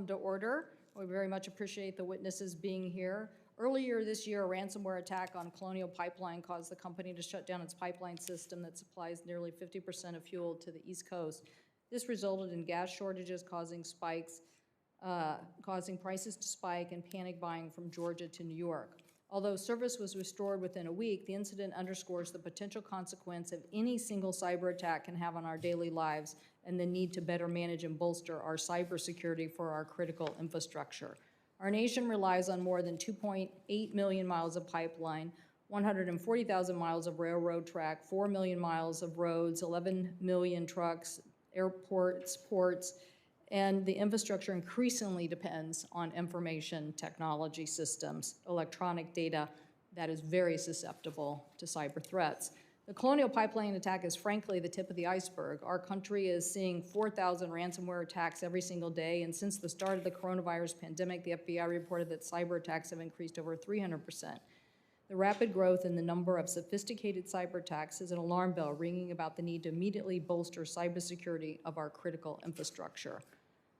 To order. We very much appreciate the witnesses being here. Earlier this year, a ransomware attack on Colonial Pipeline caused the company to shut down its pipeline system that supplies nearly 50% of fuel to the East Coast. This resulted in gas shortages, causing prices to spike and panic buying from Georgia to New York. Although service was restored within a week, the incident underscores the potential consequence of any single cyber attack can have on our daily lives and the need to better manage and bolster our cybersecurity for our critical infrastructure. Our nation relies on more than 2.8 million miles of pipeline, 140,000 miles of railroad track, 4 million miles of roads, 11 million trucks, airports, ports, and the infrastructure increasingly depends on information technology systems, electronic data that is very susceptible to cyber threats. The Colonial Pipeline attack is frankly the tip of the iceberg. Our country is seeing 4,000 ransomware attacks every single day, and since the start of the coronavirus pandemic, the FBI reported that cyber attacks have increased over 300%. The rapid growth in the number of sophisticated cyber attacks is an alarm bell ringing about the need to immediately bolster cybersecurity of our critical infrastructure.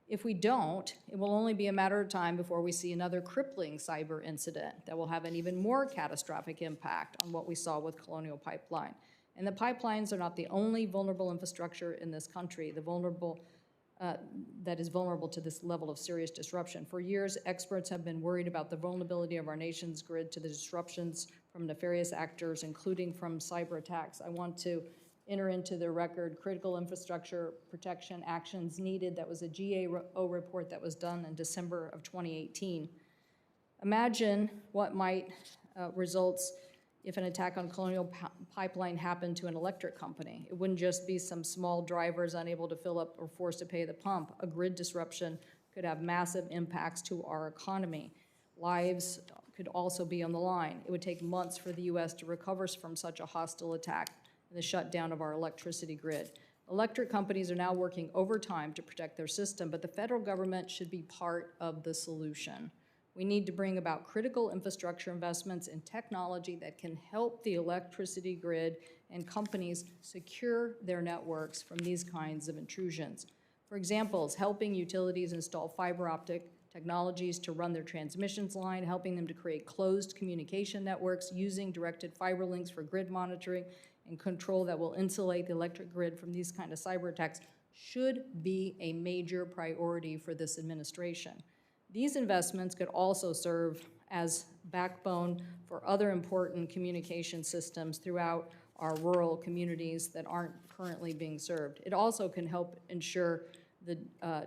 If we don't, it will only be a matter of time before we see another crippling cyber incident that will have an even more catastrophic impact on what we saw with Colonial Pipeline. And the pipelines are not the only vulnerable infrastructure in this country, that is vulnerable to this level of serious disruption. For years, experts have been worried about the vulnerability of our nation's grid to the disruptions from nefarious actors, including from cyber attacks. I want to enter into the record critical infrastructure protection actions needed. That was a GAO report that was done in December of 2018. Imagine what might results if an attack on Colonial Pipeline happened to an electric company. It wouldn't just be some small drivers unable to fill up or forced to pay the pump. A grid disruption could have massive impacts to our economy. Lives could also be on the line. It would take months for the U.S. to recover from such a hostile attack and the shutdown of our electricity grid. Electric companies are now working overtime to protect their system, but the federal government should be part of the solution. We need to bring about critical infrastructure investments in technology that can help the electricity grid and companies secure their networks from these kinds of intrusions. For example, helping utilities install fiber optic technologies to run their transmissions line, helping them to create closed communication networks, using directed fiber links for grid monitoring and control that will insulate the electric grid from these kind of cyber attacks should be a major priority for this administration. These investments could also serve as backbone for other important communication systems throughout our rural communities that aren't currently being served. It also can help ensure the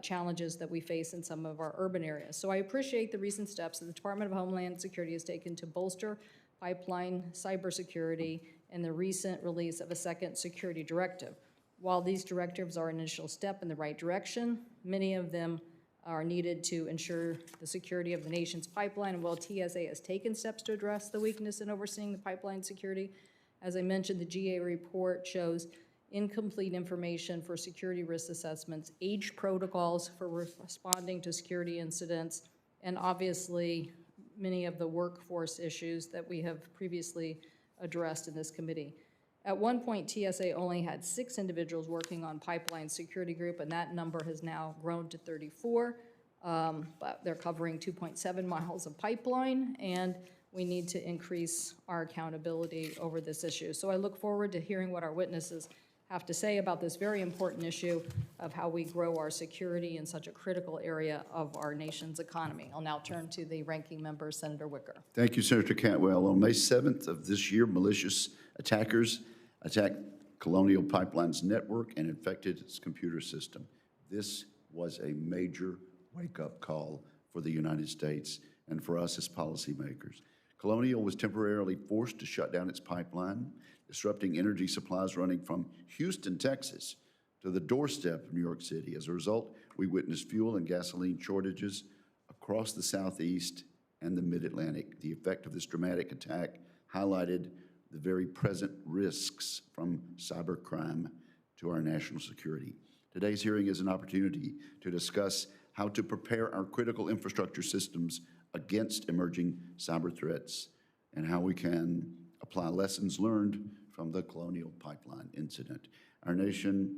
challenges that we face in some of our urban areas. So I appreciate the recent steps that the Department of Homeland Security has taken to bolster pipeline cybersecurity and the recent release of a second security directive. While these directives are an initial step in the right direction, many of them are needed to ensure the security of the nation's pipeline. And while TSA has taken steps to address the weakness in overseeing the pipeline security, as I mentioned, the GA report shows incomplete information for security risk assessments, aged protocols for responding to security incidents, and obviously many of the workforce issues that we have previously addressed in this committee. At one point, TSA only had 6 individuals working on pipeline security group, and that number has now grown to 34. But they're covering 2.7 miles of pipeline, and we need to increase our accountability over this issue. So I look forward to hearing what our witnesses have to say about this very important issue of how we grow our security in such a critical area of our nation's economy. I'll now turn to the ranking member, Senator Wicker. Thank you, Senator Cantwell. On May 7th of this year, malicious attackers attacked Colonial Pipeline's network and infected its computer system. This was a major wake-up call for the United States and for us as policymakers. Colonial was temporarily forced to shut down its pipeline, disrupting energy supplies running from Houston, Texas, to the doorstep of New York City. As a result, we witnessed fuel and gasoline shortages across the Southeast and the Mid-Atlantic. The effect of this dramatic attack highlighted the very present risks from cybercrime to our national security. Today's hearing is an opportunity to discuss how to prepare our critical infrastructure systems against emerging cyber threats and how we can apply lessons learned from the Colonial Pipeline incident. Our nation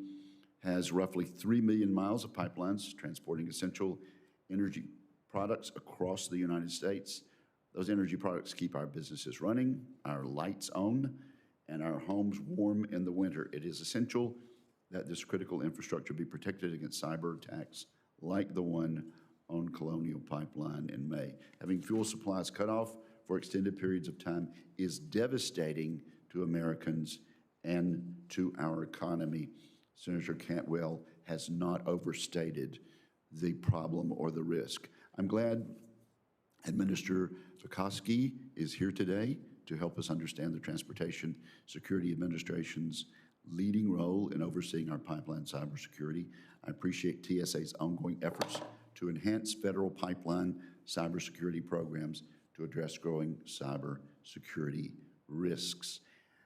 has roughly 3 million miles of pipelines transporting essential energy products across the United States. Those energy products keep our businesses running, our lights on, and our homes warm in the winter. It is essential that this critical infrastructure be protected against cyber attacks like the one on Colonial Pipeline in May. Having fuel supplies cut off for extended periods of time is devastating to Americans and to our economy. Senator Cantwell has not overstated the problem or the risk. I'm glad Administrator Pekoske is here today to help us understand the Transportation Security Administration's leading role in overseeing our pipeline cybersecurity. I appreciate TSA's ongoing efforts to enhance federal pipeline cybersecurity programs to address growing cybersecurity risks.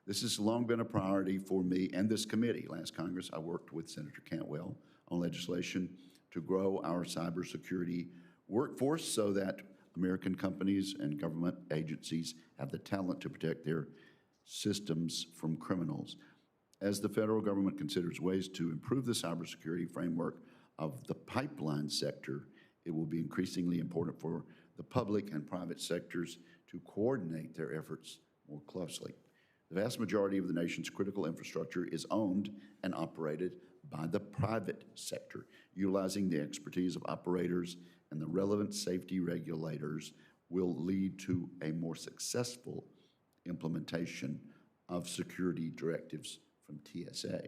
This has long been a priority for me and this committee. Last Congress, I worked with Senator Cantwell on legislation to grow our cybersecurity workforce so that American companies and government agencies have the talent to protect their systems from criminals. As the federal government considers ways to improve the cybersecurity framework of the pipeline sector, it will be increasingly important for the public and private sectors to coordinate their efforts more closely. The vast majority of the nation's critical infrastructure is owned and operated by the private sector. Utilizing the expertise of operators and the relevant safety regulators will lead to a more successful implementation of security directives from TSA.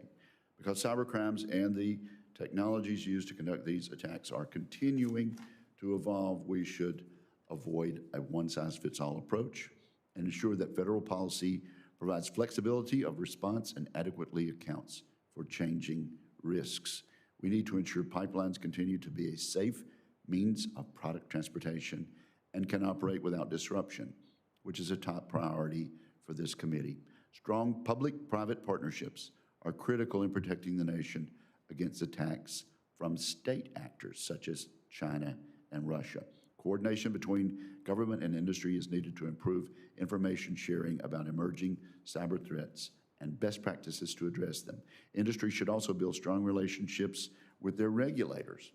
Because cybercrimes and the technologies used to conduct these attacks are continuing to evolve, we should avoid a one-size-fits-all approach and ensure that federal policy provides flexibility of response and adequately accounts for changing risks. We need to ensure pipelines continue to be a safe means of product transportation and can operate without disruption, which is a top priority for this committee. Strong public-private partnerships are critical in protecting the nation against attacks from state actors such as China and Russia. Coordination between government and industry is needed to improve information sharing about emerging cyber threats and best practices to address them. Industry should also build strong relationships with their regulators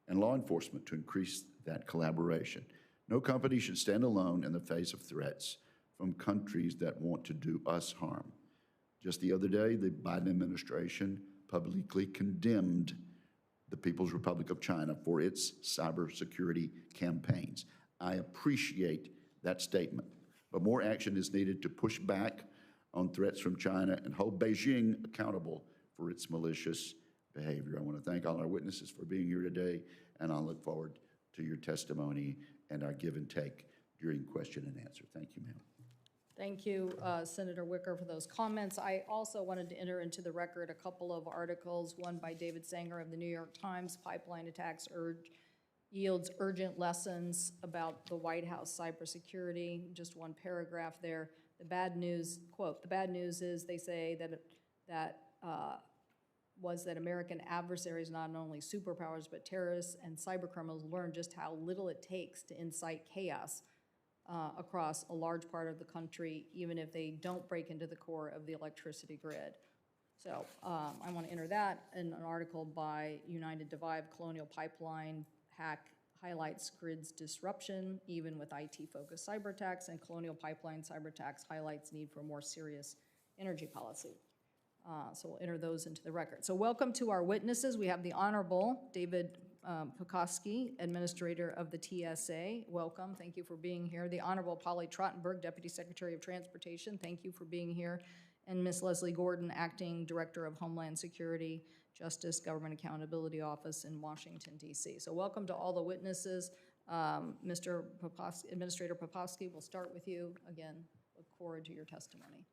and law enforcement to increase that collaboration. No company should stand alone in the face of threats from countries that want to do us harm. Just the other day, the Biden administration publicly condemned the People's Republic of China for its cybersecurity campaigns. I appreciate that statement, but more action is needed to push back on threats from China and hold Beijing accountable for its malicious behavior. I want to thank all our witnesses for being here today, and I look forward to your testimony and our give and take during question and answer. Thank you, ma'am. Thank you, Senator Wicker, for those comments. I also wanted to enter into the record a couple of articles, one by David Sanger of the New York Times, Pipeline Attacks Yields Urgent Lessons about the White House Cybersecurity, just one paragraph there. The bad news, quote, the bad news is they say that American adversaries, not only superpowers, but terrorists and cybercriminals learn just how little it takes to incite chaos across a large part of the country, even if they don't break into the core of the electricity grid. So I want to enter that in an article by United Divide, Colonial Pipeline Hack highlights grid's disruption, even with IT-focused cyber attacks, and Colonial Pipeline cyber attacks highlights need for more serious energy policy. So we'll enter those into the record. So welcome to our witnesses. We have the Honorable David Pekoske, Administrator of the TSA. Welcome. Thank you for being here. The Honorable Polly Trottenberg, Deputy Secretary of Transportation. Thank you for being here. And Ms. Leslie Gordon, Acting Director of Homeland Security, Justice, Government Accountability Office in Washington, D.C. So welcome to all the witnesses. Mr. Pekoske, Administrator Pekoske, we'll start with you. Again, look forward to your testimony.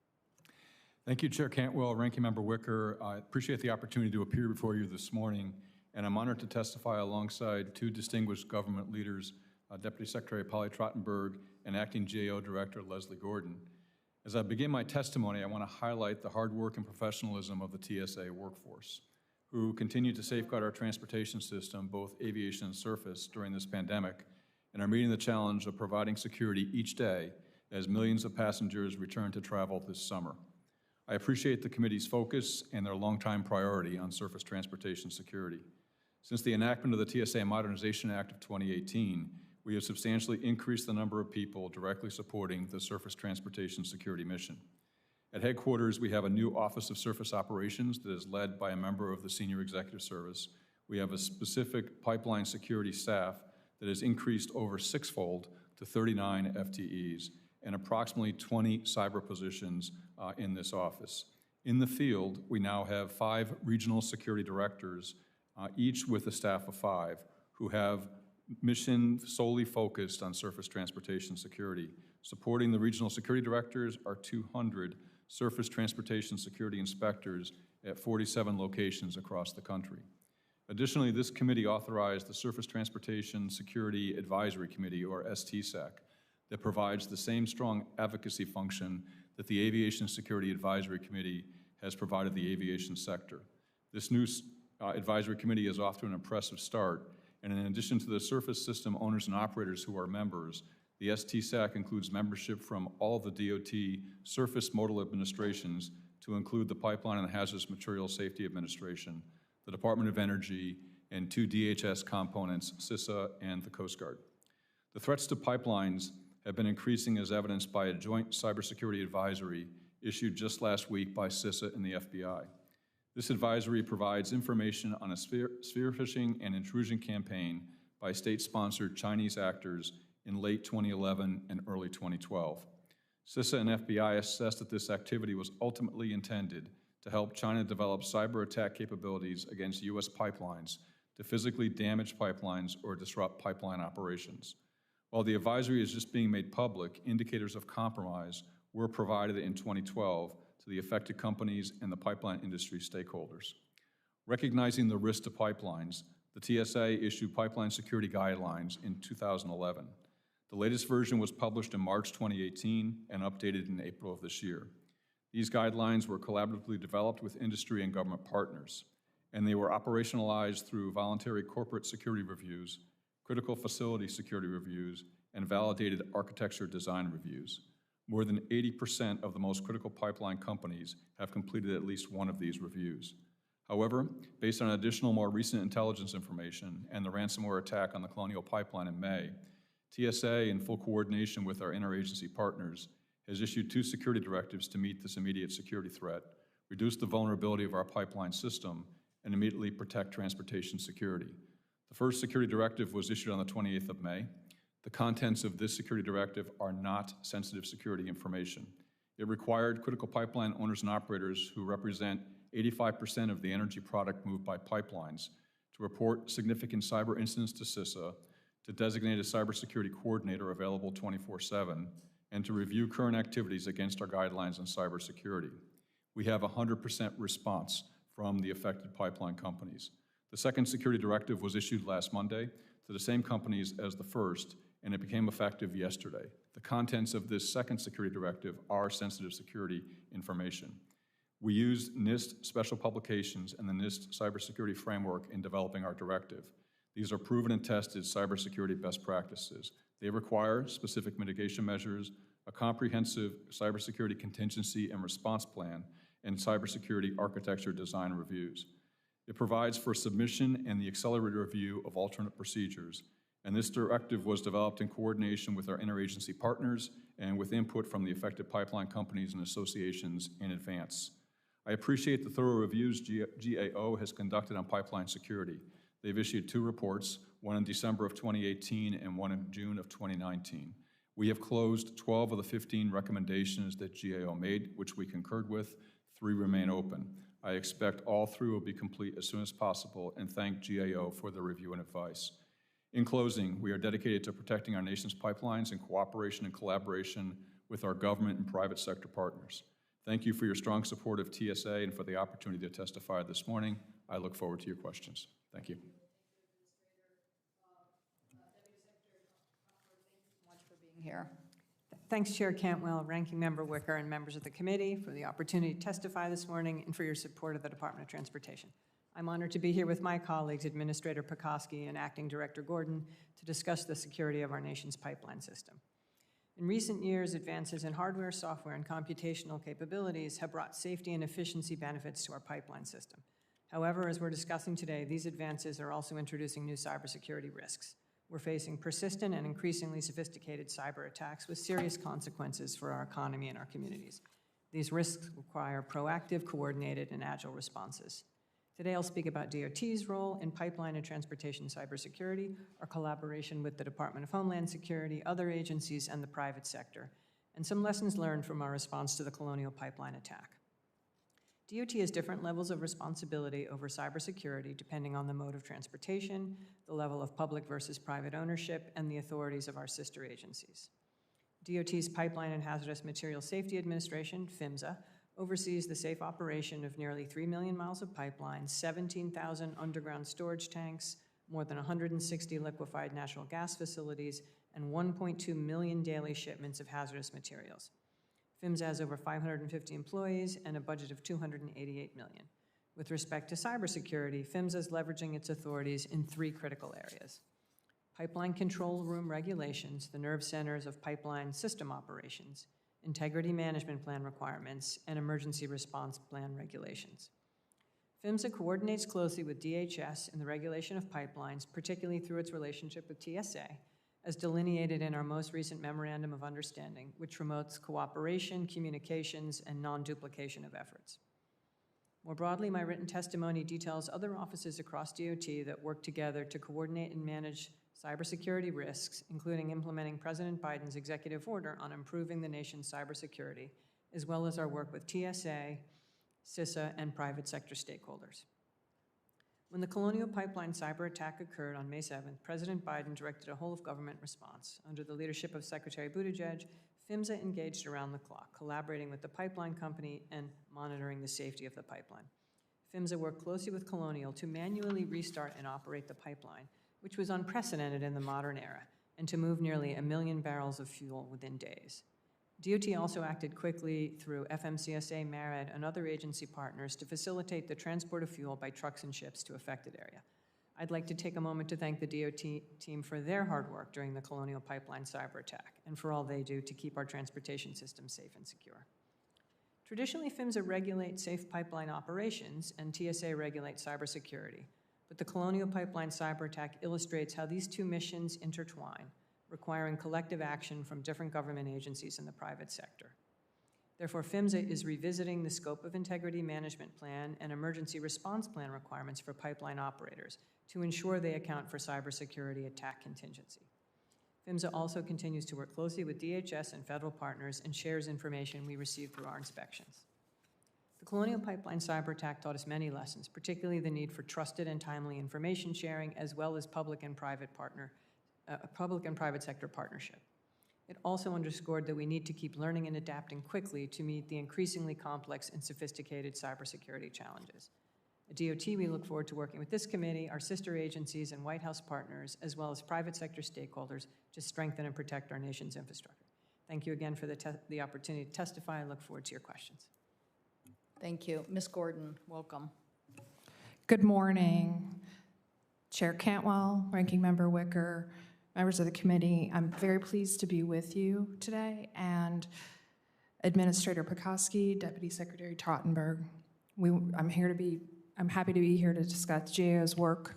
Thank you, Chair Cantwell, Ranking Member Wicker. I appreciate the opportunity to appear before you this morning, and I'm honored to testify alongside two distinguished government leaders, Deputy Secretary Polly Trottenberg and Acting GAO Director Leslie Gordon. As I begin my testimony, I want to highlight the hard work and professionalism of the TSA workforce, who continue to safeguard our transportation system, both aviation and surface, during this pandemic, and are meeting the challenge of providing security each day as millions of passengers return to travel this summer. I appreciate the committee's focus and their longtime priority on surface transportation security. Since the enactment of the TSA Modernization Act of 2018, we have substantially increased the number of people directly supporting the Surface Transportation Security mission. At headquarters, we have a new Office of Surface Operations that is led by a member of the Senior Executive Service. We have a specific pipeline security staff that has increased over sixfold to 39 FTEs and approximately 20 cyber positions in this office. In the field, we now have 5 regional security directors, each with a staff of 5, who have mission solely focused on surface transportation security. Supporting the regional security directors are 200 surface transportation security inspectors at 47 locations across the country. Additionally, this committee authorized the Surface Transportation Security Advisory Committee, or STSAC, that provides the same strong advocacy function that the Aviation Security Advisory Committee has provided the aviation sector. This new advisory committee is off to an impressive start, and in addition to the surface system owners and operators who are members, the STSAC includes membership from all of the DOT surface modal administrations, to include the Pipeline and Hazardous Materials Safety Administration, the Department of Energy, and 2 DHS components, CISA and the Coast Guard. The threats to pipelines have been increasing as evidenced by a joint cybersecurity advisory issued just last week by CISA and the FBI. This advisory provides information on a spear phishing and intrusion campaign by state-sponsored Chinese actors in late 2011 and early 2012. CISA and FBI assessed that this activity was ultimately intended to help China develop cyber attack capabilities against U.S. pipelines to physically damage pipelines or disrupt pipeline operations. While the advisory is just being made public, indicators of compromise were provided in 2012 to the affected companies and the pipeline industry stakeholders. Recognizing the risk to pipelines, the TSA issued pipeline security guidelines in 2011. The latest version was published in March 2018 and updated in April of this year. These guidelines were collaboratively developed with industry and government partners, and they were operationalized through voluntary corporate security reviews, critical facility security reviews, and validated architecture design reviews. More than 80% of the most critical pipeline companies have completed at least one of these reviews. However, based on additional more recent intelligence information and the ransomware attack on the Colonial Pipeline in May, TSA, in full coordination with our interagency partners, has issued 2 security directives to meet this immediate security threat, reduce the vulnerability of our pipeline system, and immediately protect transportation security. The first security directive was issued on the 28th of May. The contents of this security directive are not sensitive security information. It required critical pipeline owners and operators who represent 85% of the energy product moved by pipelines to report significant cyber incidents to CISA, to designate a cybersecurity coordinator available 24/7, and to review current activities against our guidelines on cybersecurity. We have 100% response from the affected pipeline companies. The second security directive was issued last Monday to the same companies as the first, and it became effective yesterday. The contents of this second security directive are sensitive security information. We used NIST special publications and the NIST cybersecurity framework in developing our directive. These are proven and tested cybersecurity best practices. They require specific mitigation measures, a comprehensive cybersecurity contingency and response plan, and cybersecurity architecture design reviews. It provides for submission and the accelerated review of alternate procedures, and this directive was developed in coordination with our interagency partners and with input from the affected pipeline companies and associations in advance. I appreciate the thorough reviews GAO has conducted on pipeline security. They've issued 2 reports, one in December of 2018 and one in June of 2019. We have closed 12 of the 15 recommendations that GAO made, which we concurred with. 3 remain open. I expect all 3 will be complete as soon as possible, and thank GAO for their review and advice. In closing, we are dedicated to protecting our nation's pipelines in cooperation and collaboration with our government and private sector partners. Thank you for your strong support of TSA and for the opportunity to testify this morning. I look forward to your questions. Thank you. Here. Thanks, Chair Cantwell, Ranking Member Wicker, and members of the committee for the opportunity to testify this morning and for your support of the Department of Transportation. I'm honored to be here with my colleagues, Administrator Pekoski and Acting Director Gordon, to discuss the security of our nation's pipeline system. In recent years, advances in hardware, software, and computational capabilities have brought safety and efficiency benefits to our pipeline system. However, as we're discussing today, these advances are also introducing new cybersecurity risks. We're facing persistent and increasingly sophisticated cyber attacks with serious consequences for our economy and our communities. These risks require proactive, coordinated, and agile responses. Today, I'll speak about DOT's role in pipeline and transportation cybersecurity, our collaboration with the Department of Homeland Security, other agencies, and the private sector, and some lessons learned from our response to the Colonial Pipeline attack. DOT has different levels of responsibility over cybersecurity depending on the mode of transportation, the level of public versus private ownership, and the authorities of our sister agencies. DOT's Pipeline and Hazardous Materials Safety Administration, PHMSA, oversees the safe operation of nearly 3 million miles of pipelines, 17,000 underground storage tanks, more than 160 liquefied natural gas facilities, and 1.2 million daily shipments of hazardous materials. PHMSA has over 550 employees and a budget of $288 million. With respect to cybersecurity, PHMSA is leveraging its authorities in 3 critical areas: pipeline control room regulations, the nerve centers of pipeline system operations, integrity management plan requirements, and emergency response plan regulations. PHMSA coordinates closely with DHS in the regulation of pipelines, particularly through its relationship with TSA, as delineated in our most recent Memorandum of Understanding, which promotes cooperation, communications, and non-duplication of efforts. More broadly, my written testimony details other offices across DOT that work together to coordinate and manage cybersecurity risks, including implementing President Biden's executive order on improving the nation's cybersecurity, as well as our work with TSA, CISA, and private sector stakeholders. When the Colonial Pipeline cyber attack occurred on May 7th, President Biden directed a whole-of-government response. Under the leadership of Secretary Buttigieg, PHMSA engaged around the clock, collaborating with the pipeline company and monitoring the safety of the pipeline. PHMSA worked closely with Colonial to manually restart and operate the pipeline, which was unprecedented in the modern era, and to move nearly 1 million barrels of fuel within days. DOT also acted quickly through FMCSA, MARAD, and other agency partners to facilitate the transport of fuel by trucks and ships to affected area. I'd like to take a moment to thank the DOT team for their hard work during the Colonial Pipeline cyber attack and for all they do to keep our transportation system safe and secure. Traditionally, PHMSA regulates safe pipeline operations and TSA regulates cybersecurity, but the Colonial Pipeline cyber attack illustrates how these 2 missions intertwine, requiring collective action from different government agencies in the private sector. Therefore, PHMSA is revisiting the scope of integrity management plan and emergency response plan requirements for pipeline operators to ensure they account for cybersecurity attack contingency. PHMSA also continues to work closely with DHS and federal partners and shares information we receive through our inspections. The Colonial Pipeline cyber attack taught us many lessons, particularly the need for trusted and timely information sharing, as well as public and private sector partnership. It also underscored that we need to keep learning and adapting quickly to meet the increasingly complex and sophisticated cybersecurity challenges. At DOT, we look forward to working with this committee, our sister agencies, and White House partners, as well as private sector stakeholders to strengthen and protect our nation's infrastructure. Thank you again for the opportunity to testify. I look forward to your questions. Thank you. Ms. Gordon, welcome. Good morning, Chair Cantwell, Ranking Member Wicker, members of the committee. I'm very pleased to be with you today, and Administrator Pekoski, Deputy Secretary Trottenberg. I'm happy to be here to discuss GAO's work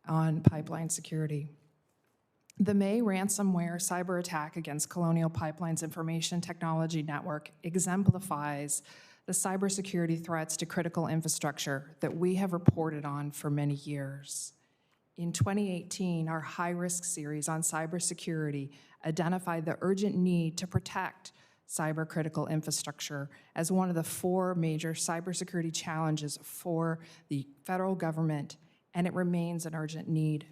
on pipeline security. The May ransomware cyber attack against Colonial Pipeline's information technology network exemplifies the cybersecurity threats to critical infrastructure that we have reported on for many years. In 2018, our high-risk series on cybersecurity identified the urgent need to protect cyber-critical infrastructure as one of the 4 major cybersecurity challenges for the federal government, and it remains an urgent need.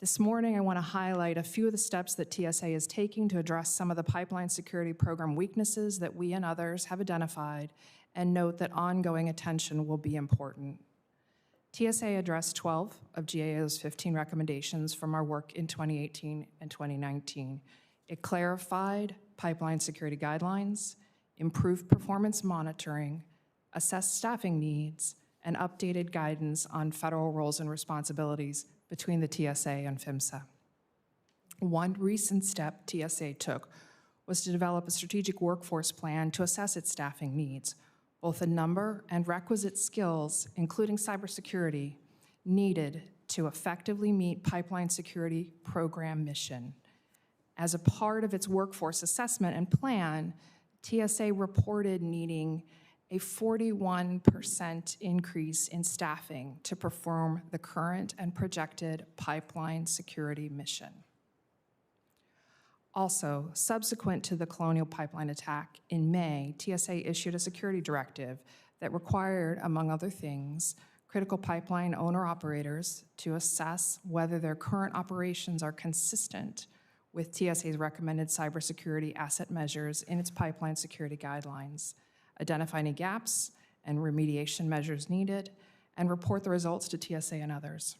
This morning, I want to highlight a few of the steps that TSA is taking to address some of the pipeline security program weaknesses that we and others have identified, and note that ongoing attention will be important. TSA addressed 12 of GAO's 15 recommendations from our work in 2018 and 2019. It clarified pipeline security guidelines, improved performance monitoring, assessed staffing needs, and updated guidance on federal roles and responsibilities between the TSA and PHMSA. One recent step TSA took was to develop a strategic workforce plan to assess its staffing needs, both the number and requisite skills, including cybersecurity, needed to effectively meet Pipeline Security Program mission. As a part of its workforce assessment and plan, TSA reported needing a 41% increase in staffing to perform the current and projected pipeline security mission. Also, subsequent to the Colonial Pipeline attack in May, TSA issued a security directive that required, among other things, critical pipeline owner-operators to assess whether their current operations are consistent with TSA's recommended cybersecurity asset measures in its pipeline security guidelines, identify any gaps and remediation measures needed, and report the results to TSA and others.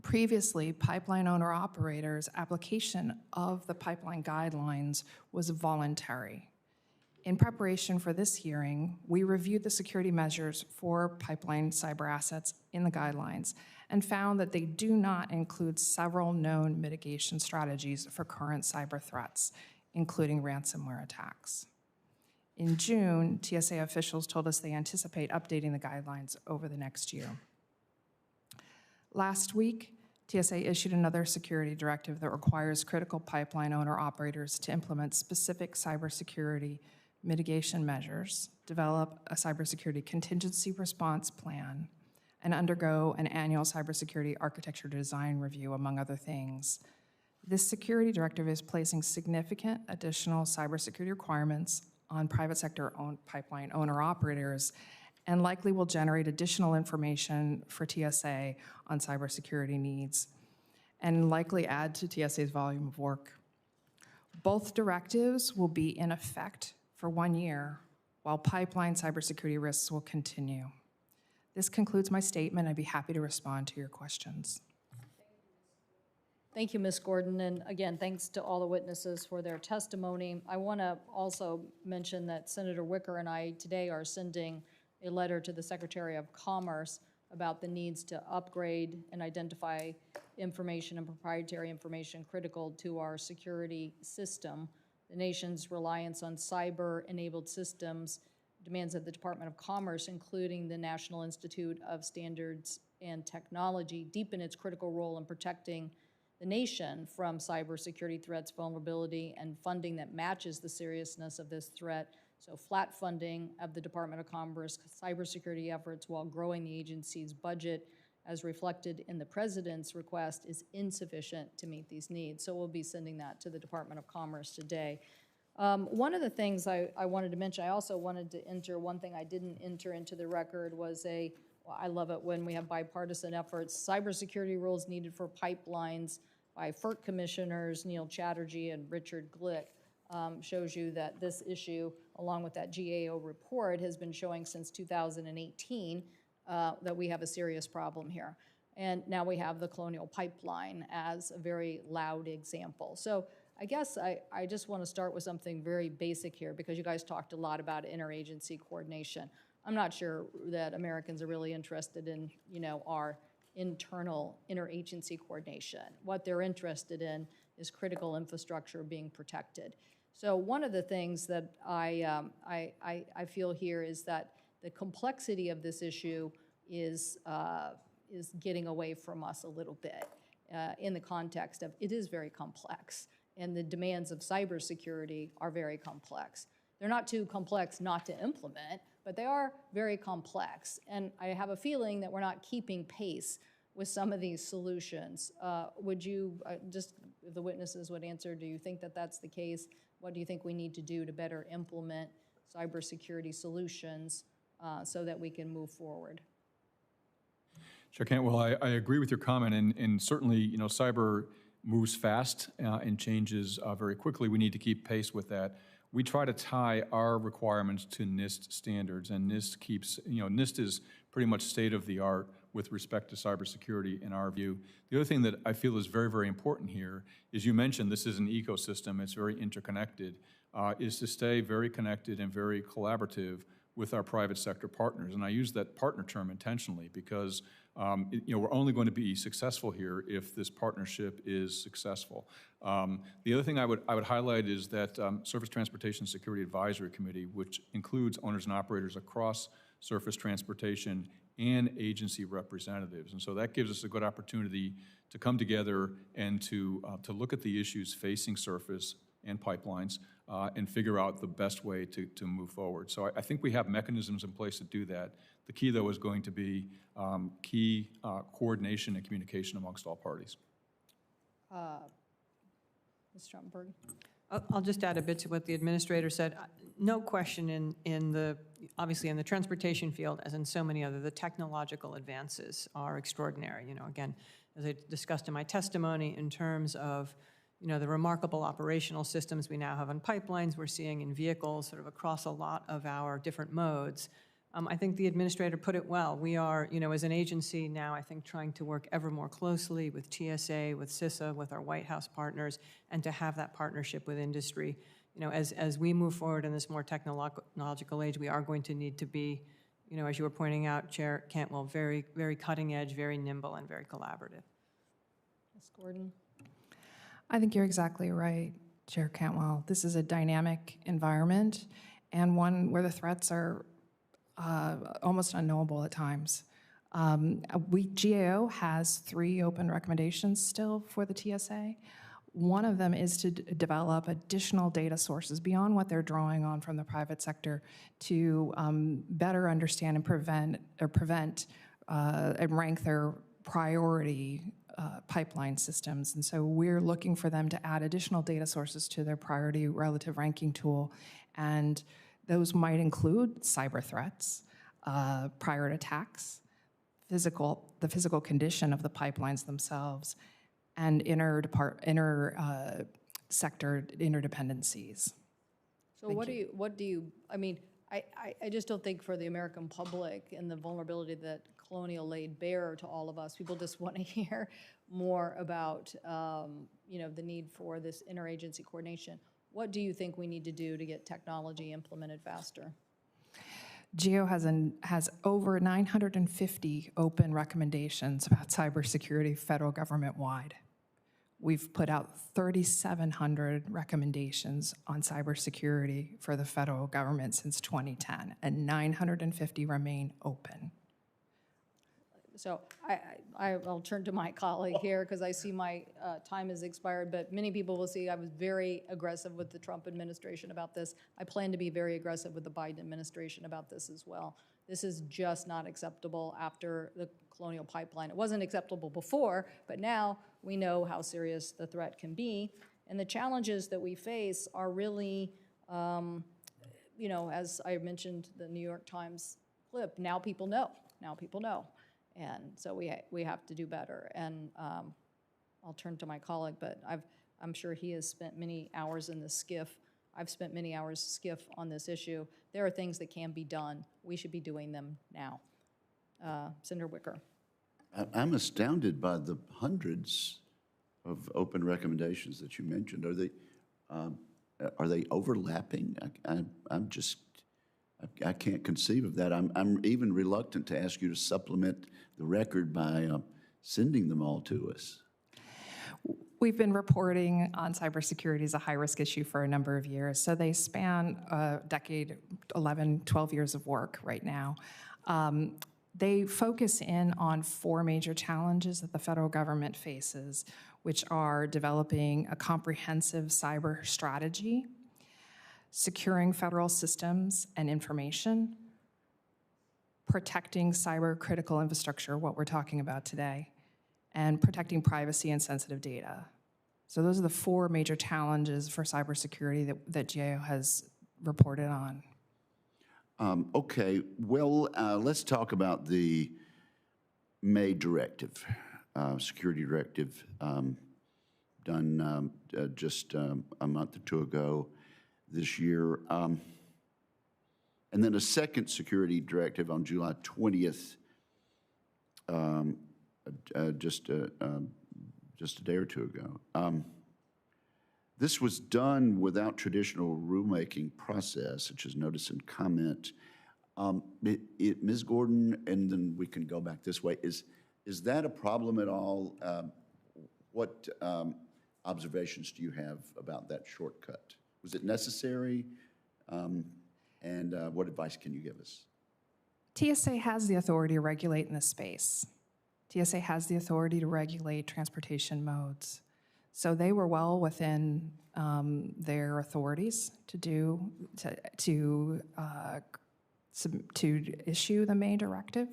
Previously, pipeline owner-operators' application of the pipeline guidelines was voluntary. In preparation for this hearing, we reviewed the security measures for pipeline cyber assets in the guidelines and found that they do not include several known mitigation strategies for current cyber threats, including ransomware attacks. In June, TSA officials told us they anticipate updating the guidelines over the next year. Last week, TSA issued another security directive that requires critical pipeline owner-operators to implement specific cybersecurity mitigation measures, develop a cybersecurity contingency response plan, and undergo an annual cybersecurity architecture design review, among other things. This security directive is placing significant additional cybersecurity requirements on private sector pipeline owner-operators and likely will generate additional information for TSA on cybersecurity needs and likely add to TSA's volume of work. Both directives will be in effect for 1 year, while pipeline cybersecurity risks will continue. This concludes my statement. I'd be happy to respond to your questions. Thank you, Ms. Gordon, and again, thanks to all the witnesses for their testimony. I want to also mention that Senator Wicker and I today are sending a letter to the Secretary of Commerce about the needs to upgrade and identify information and proprietary information critical to our security system. The nation's reliance on cyber-enabled systems demands that the Department of Commerce, including the National Institute of Standards and Technology, deepen its critical role in protecting the nation from cybersecurity threats, vulnerability, and funding that matches the seriousness of this threat. So flat funding of the Department of Commerce cybersecurity efforts while growing the agency's budget, as reflected in the President's request, is insufficient to meet these needs. So we'll be sending that to the Department of Commerce today. One of the things I wanted to mention, I also wanted to enter, one thing I didn't enter into the record was well, I love it when we have bipartisan efforts, cybersecurity rules needed for pipelines by FERC commissioners Neil Chatterjee and Richard Glick. Shows you that this issue, along with that GAO report, has been showing since 2018 that we have a serious problem here. And now we have the Colonial Pipeline as a very loud example. So I guess I just want to start with something very basic here, because you guys talked a lot about interagency coordination. I'm not sure that Americans are really interested in, our internal interagency coordination. What they're interested in is critical infrastructure being protected. So one of the things that I feel here is that the complexity of this issue is getting away from us a little bit in the context of it is very complex, and the demands of cybersecurity are very complex. They're not too complex not to implement, but they are very complex. And I have a feeling that we're not keeping pace with some of these solutions. Would you, just if the witnesses would answer, do you think that that's the case? What do you think we need to do to better implement cybersecurity solutions so that we can move forward? Chair Cantwell, I agree with your comment, and certainly, cyber moves fast and changes very quickly. We need to keep pace with that. We try to tie our requirements to NIST standards, and NIST keeps, NIST is pretty much state-of-the-art with respect to cybersecurity in our view. The other thing that I feel is very, very important here is you mentioned this is an ecosystem, it's very interconnected, is to stay very connected and very collaborative with our private sector partners. And I use that partner term intentionally because We're only going to be successful here if this partnership is successful. The other thing I would highlight is that Surface Transportation Security Advisory Committee, which includes owners and operators across surface transportation and agency representatives. And so that gives us a good opportunity to come together and to look at the issues facing surface and pipelines and figure out the best way to move forward. So I think we have mechanisms in place to do that. The key, though, is going to be key coordination and communication amongst all parties. Ms. Trumpenberg? I'll just add a bit to what the administrator said. No question obviously in the transportation field, as in so many other, the technological advances are extraordinary. Again, as I discussed in my testimony, in terms of, the remarkable operational systems we now have on pipelines, we're seeing in vehicles sort of across a lot of our different modes. I think the administrator put it well. We are, as an agency now, I think, trying to work ever more closely with TSA, with CISA, with our White House partners, and to have that partnership with industry. As we move forward in this more technological age, we are going to need to be, as you were pointing out, Chair Cantwell, very, very cutting edge, very nimble, and very collaborative. Ms. Gordon? I think you're exactly right, Chair Cantwell. This is a dynamic environment and one where the threats are almost unknowable at times. GAO has 3 open recommendations still for the TSA. One of them is to develop additional data sources beyond what they're drawing on from the private sector to better understand and prevent and rank their priority pipeline systems. And so we're looking for them to add additional data sources to their priority relative ranking tool. And those might include cyber threats, prior attacks, the physical condition of the pipelines themselves, and inter-sector interdependencies. So what do you, I mean, I just don't think for the American public and the vulnerability that Colonial laid bare to all of us, people just want to hear more about, the need for this interagency coordination. What do you think we need to do to get technology implemented faster? GAO has over 950 open recommendations about cybersecurity federal government-wide. We've put out 3,700 recommendations on cybersecurity for the federal government since 2010, and 950 remain open. So I'll turn to my colleague here because I see my time has expired, but many people will see I was very aggressive with the Trump administration about this. I plan to be very aggressive with the Biden administration about this as well. This is just not acceptable after the Colonial Pipeline. It wasn't acceptable before, but now we know how serious the threat can be. And the challenges that we face are really, as I mentioned the New York Times clip, now people know. Now people know. And so we have to do better. And I'll turn to my colleague, but I'm sure he has spent many hours in the SCIF. I've spent many hours SCIF on this issue. There are things that can be done. We should be doing them now. Senator Wicker. I'm astounded by the hundreds of open recommendations that you mentioned. Are they overlapping? I can't conceive of that. I'm even reluctant to ask you to supplement the record by sending them all to us. We've been reporting on cybersecurity as a high-risk issue for a number of years. So they span a decade, 11, 12 years of work right now. They focus in on 4 major challenges that the federal government faces, which are developing a comprehensive cyber strategy, securing federal systems and information, protecting cyber critical infrastructure, what we're talking about today, and protecting privacy and sensitive data. So those are the 4 major challenges for cybersecurity that GAO has reported on. Okay, well, let's talk about the May directive, security directive, done just a month or 2 ago this year. And then a second security directive on July 20th, just a day or 2 ago. This was done without traditional rulemaking process, such as notice and comment. Ms. Gordon, and then we can go back this way, Is that a problem at all? What observations do you have about that shortcut? Was it necessary? And what advice can you give us? TSA has the authority to regulate in this space. TSA has the authority to regulate transportation modes. So they were well within their authorities to issue the May directive.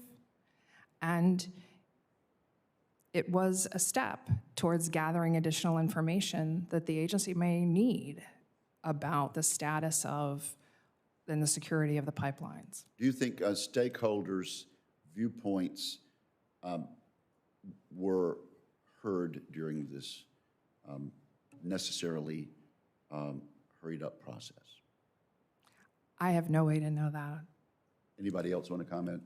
And it was a step towards gathering additional information that the agency may need about the status of and the security of the pipelines. Do you think stakeholders' viewpoints were heard during this necessarily hurried-up process? I have no way to know that. Anybody else want to comment?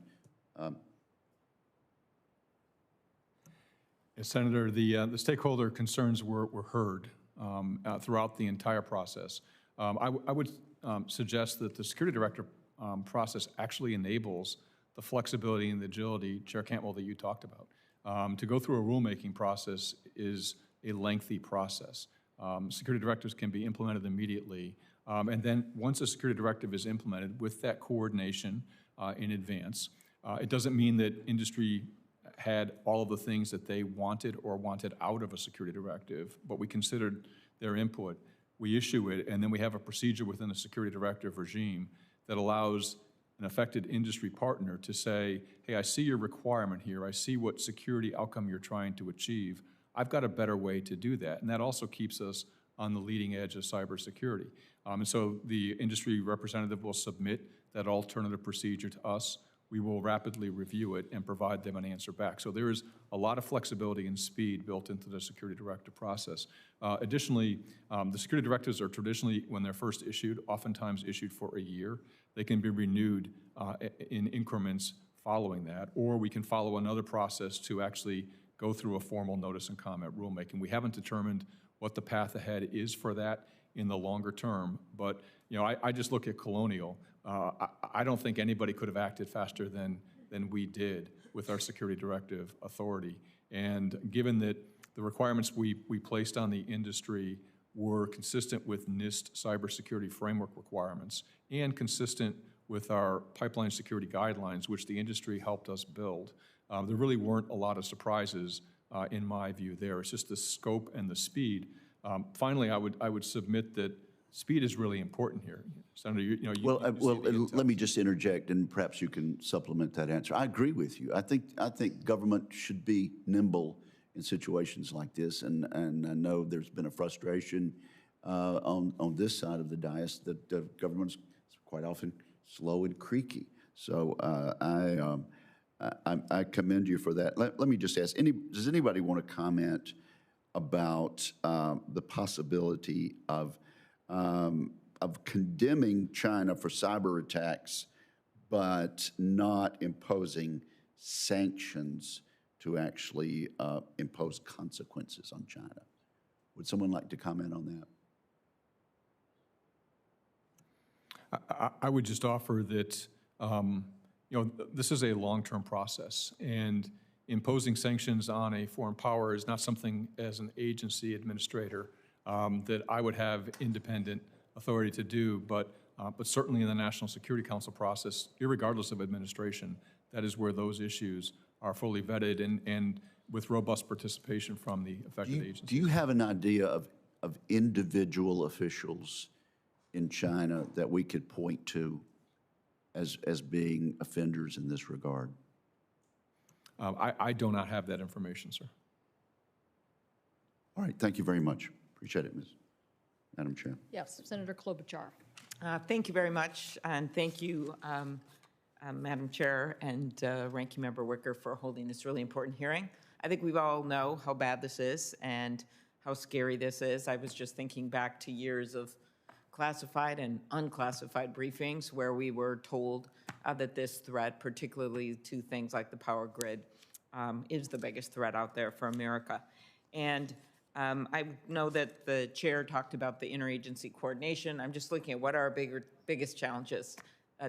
Yes, Senator, the stakeholder concerns were heard throughout the entire process. I would suggest that the Security Director process actually enables the flexibility and the agility, Chair Cantwell, that you talked about. To go through a rulemaking process is a lengthy process. Security directives can be implemented immediately, and then once a security directive is implemented with that coordination in advance, it doesn't mean that industry had all of the things that they wanted or wanted out of a security directive, but we considered their input. We issue it, and then we have a procedure within the security directive regime that allows an affected industry partner to say, hey, I see your requirement here. I see what security outcome you're trying to achieve. I've got a better way to do that. And that also keeps us on the leading edge of cybersecurity. And so the industry representative will submit that alternative procedure to us. We will rapidly review it and provide them an answer back. So there is a lot of flexibility and speed built into the security directive process. Additionally, the security directives are traditionally, when they're first issued, oftentimes issued for a year. They can be renewed in increments following that, or we can follow another process to actually go through a formal notice and comment rulemaking. We haven't determined what the path ahead is for that in the longer term, but I just look at Colonial. I don't think anybody could have acted faster than we did with our security directive authority. And given that the requirements we placed on the industry were consistent with NIST cybersecurity framework requirements and consistent with our pipeline security guidelines, which the industry helped us build, there really weren't a lot of surprises in my view there. It's just the scope and the speed. Finally, I would submit that speed is really important here. Senator, let me just interject, and perhaps you can supplement that answer. I agree with you. I think government should be nimble in situations like this, and I know there's been a frustration on this side of the dais that government's quite often slow and creaky. So I commend you for that. Let me just ask: does anybody want to comment about the possibility of condemning China for cyber attacks, but not imposing sanctions to actually impose consequences on China? Would someone like to comment on that? I would just offer that this is a long-term process, and imposing sanctions on a foreign power is not something as an agency administrator that I would have independent authority to do, but certainly in the National Security Council process, irregardless of administration, that is where those issues are fully vetted and with robust participation from the affected agencies. Do you have an idea of individual officials in China that we could point to as being offenders in this regard? I do not have that information, sir. All right, thank you very much. Appreciate it, Madam Chair. Yes, Senator Klobuchar. Thank you very much, and thank you, Madam Chair and Ranking Member Wicker, for holding this really important hearing. I think we all know how bad this is and how scary this is. I was just thinking back to years of classified and unclassified briefings where we were told that this threat, particularly to things like the power grid, is the biggest threat out there for America. And I know that the chair talked about the interagency coordination. I'm just looking at what are our biggest challenges.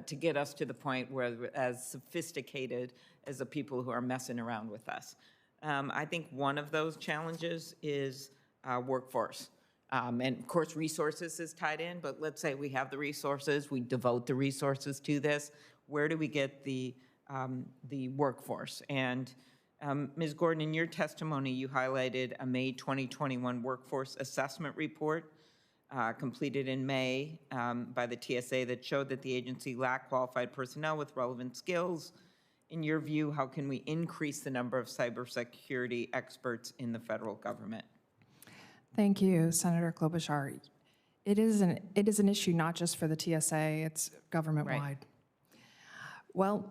to get us to the point where we're as sophisticated as the people who are messing around with us. I think one of those challenges is workforce. And of course, resources is tied in, but let's say we have the resources, we devote the resources to this. Where do we get the workforce? And Ms. Gordon, in your testimony, you highlighted a May 2021 workforce assessment report completed in May by the TSA that showed that the agency lacked qualified personnel with relevant skills. In your view, how can we increase the number of cybersecurity experts in the federal government? Thank you, Senator Klobuchar. It is an issue not just for the TSA, it's government-wide. Right. Well,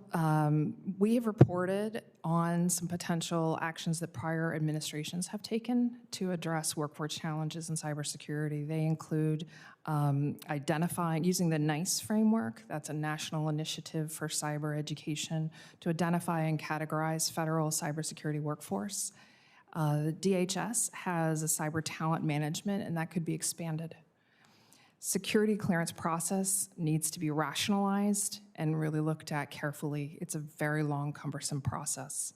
we have reported on some potential actions that prior administrations have taken to address workforce challenges in cybersecurity. They include identifying, using the NICE framework, that's a national initiative for cyber education, to identify and categorize federal cybersecurity workforce. The DHS has a cyber talent management, and that could be expanded. Security clearance process needs to be rationalized and really looked at carefully. It's a very long, cumbersome process.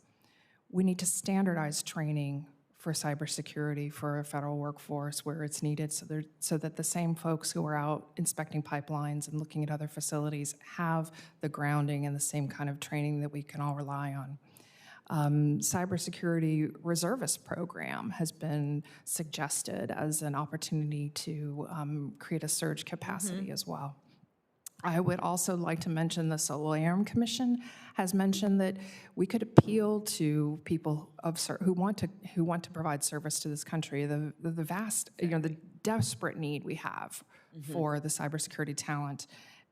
We need to standardize training for cybersecurity for a federal workforce where it's needed so that the same folks who are out inspecting pipelines and looking at other facilities have the grounding and the same kind of training that we can all rely on. Cybersecurity reservist program has been suggested as an opportunity to create a surge capacity as well. I would also like to mention the Solarium Commission has mentioned that we could appeal to people who want to provide service to this country. The vast, the desperate need we have for the cybersecurity talent,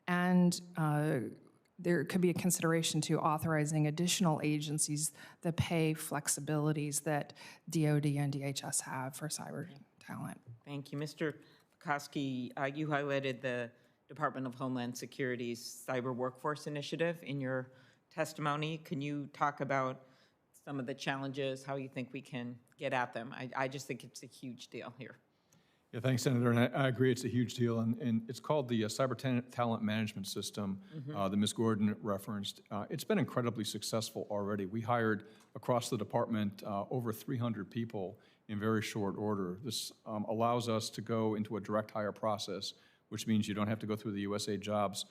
and there could be a consideration to authorizing additional agencies that pay flexibilities that DoD and DHS have for cyber talent. Thank you. Mr. Pekoski, you highlighted the Department of Homeland Security's Cyber Workforce Initiative in your testimony. Can you talk about some of the challenges, how you think we can get at them? I just think it's a huge deal here. Yeah, thanks, Senator, and I agree it's a huge deal, and it's called the Cyber Talent Management System that Ms. Gordon referenced. It's been incredibly successful already. We hired across the department over 300 people in very short order. This allows us to go into a direct hire process, which means you don't have to go through the USA Jobs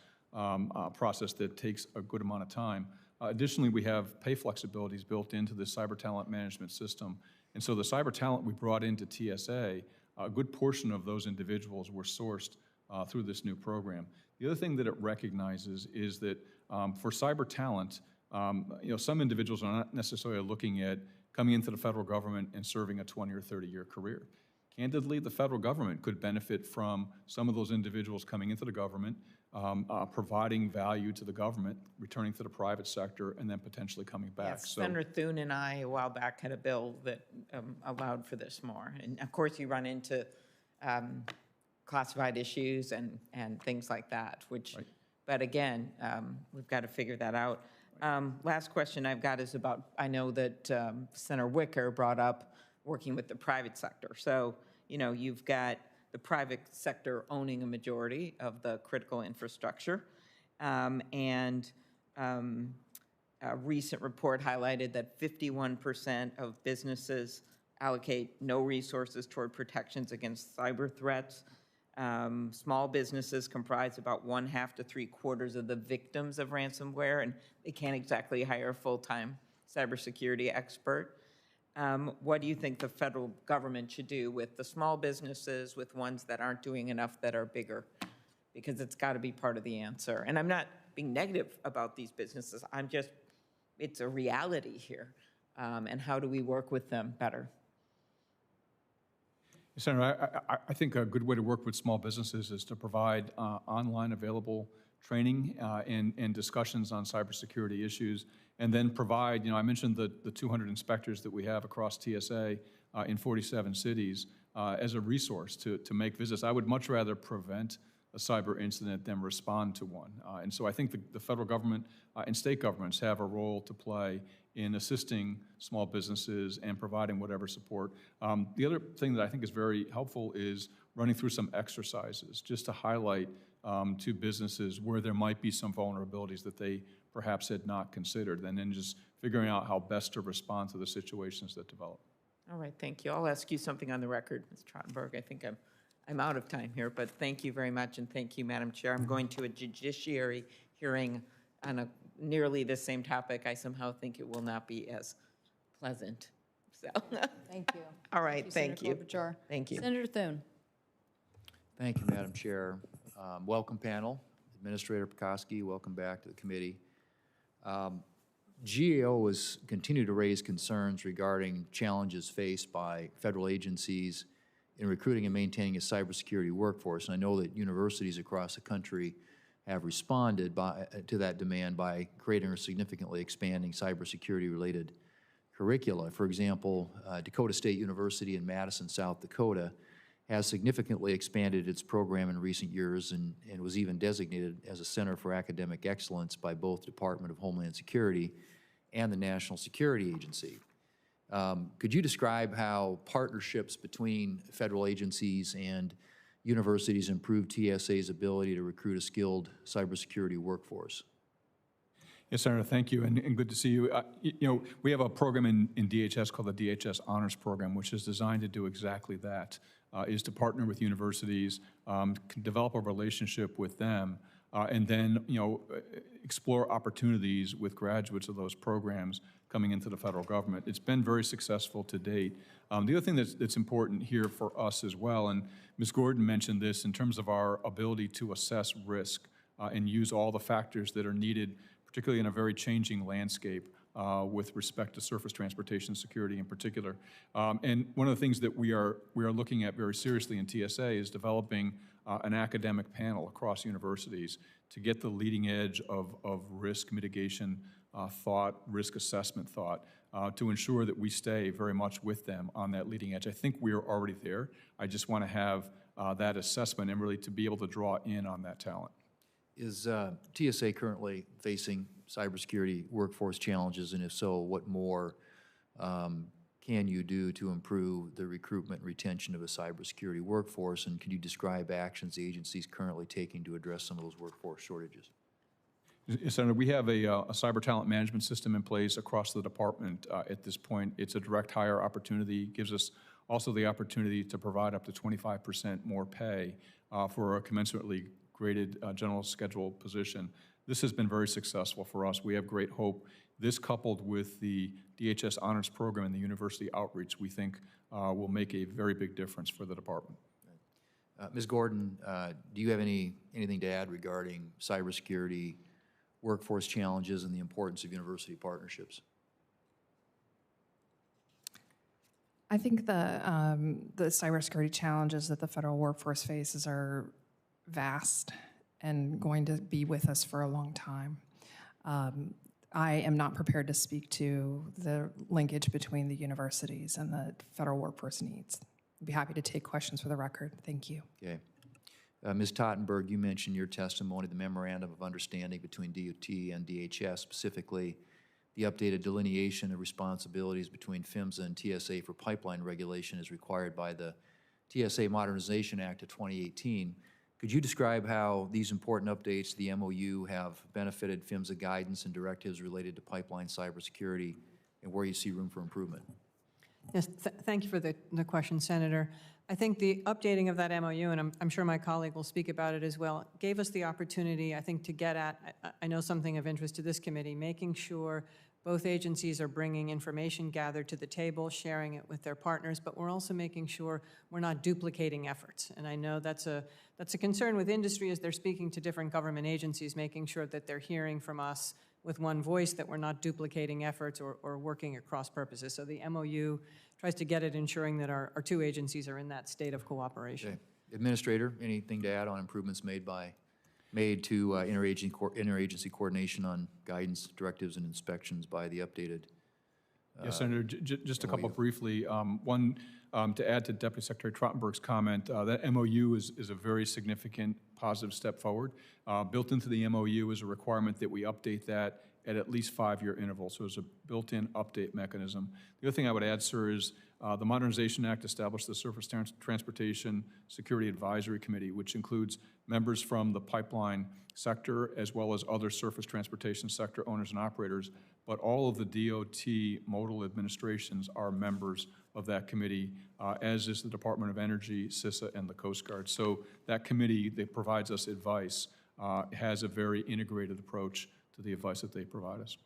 process that takes a good amount of time. Additionally, we have pay flexibilities built into the Cyber Talent Management System, and so the cyber talent we brought into TSA, a good portion of those individuals were sourced through this new program. The other thing that it recognizes is that for cyber talent, some individuals are not necessarily looking at coming into the federal government and serving a 20 or 30-year career. Candidly, the federal government could benefit from some of those individuals coming into the government, providing value to the government, returning to the private sector, and then potentially coming back. Yes, Senator Thune and I, a while back, had a bill that allowed for this more. And of course, you run into classified issues and things like that, which, right. But again, we've got to figure that out. Last question I've got is about, I know that Senator Wicker brought up working with the private sector. So, you've got the private sector owning a majority of the critical infrastructure. A recent report highlighted that 51% of businesses allocate no resources toward protections against cyber threats. Small businesses comprise about 1/2 to 3/4 of the victims of ransomware, and they can't exactly hire a full-time cybersecurity expert. What do you think the federal government should do with the small businesses, with ones that aren't doing enough that are bigger? Because it's got to be part of the answer. And I'm not being negative about these businesses. It's a reality here. And how do we work with them better? Senator, I think a good way to work with small businesses is to provide online available training and discussions on cybersecurity issues, and then provide, I mentioned the 200 inspectors that we have across TSA in 47 cities as a resource to make visits. I would much rather prevent a cyber incident than respond to one. And so I think the federal government and state governments have a role to play in assisting small businesses and providing whatever support. The other thing that I think is very helpful is running through some exercises just to highlight to businesses where there might be some vulnerabilities that they perhaps had not considered, and then just figuring out how best to respond to the situations that develop. All right, thank you. I'll ask you something on the record, Ms. Trottenberg. I think I'm out of time here, but thank you very much, and thank you, Madam Chair. I'm going to a judiciary hearing on nearly the same topic. I somehow think it will not be as pleasant, so. Thank you. All right, thank you. Senator Klobuchar. Thank you. Senator Thune. Thank you, Madam Chair. Welcome, panel. Administrator Pekoski, welcome back to the committee. GAO has continued to raise concerns regarding challenges faced by federal agencies in recruiting and maintaining a cybersecurity workforce. And I know that universities across the country have responded to that demand by creating or significantly expanding cybersecurity-related curricula. For example, Dakota State University in Madison, South Dakota, has significantly expanded its program in recent years and was even designated as a Center for Academic Excellence by both Department of Homeland Security and the National Security Agency. Could you describe how partnerships between federal agencies and universities improve TSA's ability to recruit a skilled cybersecurity workforce? Yes, Senator, thank you, and good to see you. We have a program in DHS called the DHS Honors Program, which is designed to do exactly that, is to partner with universities, develop a relationship with them, and then, explore opportunities with graduates of those programs coming into the federal government. It's been very successful to date. The other thing that's important here for us as well, and Ms. Gordon mentioned this in terms of our ability to assess risk and use all the factors that are needed, particularly in a very changing landscape with respect to surface transportation security in particular. And one of the things that we are looking at very seriously in TSA is developing an academic panel across universities to get the leading edge of risk mitigation thought, risk assessment thought, to ensure that we stay very much with them on that leading edge. I think we are already there. I just want to have that assessment and really to be able to draw in on that talent. Is TSA currently facing cybersecurity workforce challenges, and if so, what more can you do to improve the recruitment and retention of a cybersecurity workforce, and can you describe actions the agency is currently taking to address some of those workforce shortages? Yes, Senator, we have a cyber talent management system in place across the department at this point. It's a direct hire opportunity, gives us also the opportunity to provide up to 25% more pay for a commensurately graded general schedule position. This has been very successful for us. We have great hope. This, coupled with the DHS Honors Program and the university outreach, we think will make a very big difference for the department. Ms. Gordon, do you have anything to add regarding cybersecurity workforce challenges and the importance of university partnerships? I think the cybersecurity challenges that the federal workforce faces are vast and going to be with us for a long time. I am not prepared to speak to the linkage between the universities and the federal workforce needs. I'd be happy to take questions for the record. Thank you. Okay. Ms. Tottenberg, you mentioned your testimony, the memorandum of understanding between DOT and DHS, specifically the updated delineation of responsibilities between PHMSA and TSA for pipeline regulation as required by the TSA Modernization Act of 2018. Could you describe how these important updates to the MOU have benefited PHMSA guidance and directives related to pipeline cybersecurity and where you see room for improvement? Yes, thank you for the question, Senator. I think the updating of that MOU, and I'm sure my colleague will speak about it as well, gave us the opportunity, I think, to get at, I know something of interest to this committee, making sure both agencies are bringing information gathered to the table, sharing it with their partners, but we're also making sure we're not duplicating efforts. And I know that's a concern with industry as they're speaking to different government agencies, making sure that they're hearing from us with one voice, that we're not duplicating efforts or working at cross purposes. So the MOU tries to get at ensuring that our two agencies are in that state of cooperation. Okay. Administrator, anything to add on improvements made to interagency coordination on guidance, directives, and inspections by the updated? Yes, Senator, just a couple briefly. One, to add to Deputy Secretary Trottenberg's comment, that MOU is a very significant positive step forward. Built into the MOU is a requirement that we update that at least 5-year intervals, so there's a built-in update mechanism. The other thing I would add, sir, is the Modernization Act established the Surface Transportation Security Advisory Committee, which includes members from the pipeline sector as well as other surface transportation sector owners and operators, but all of the DOT modal administrations are members of that committee, as is the Department of Energy, CISA, and the Coast Guard. So that committee that provides us advice has a very integrated approach to the advice that they provide us.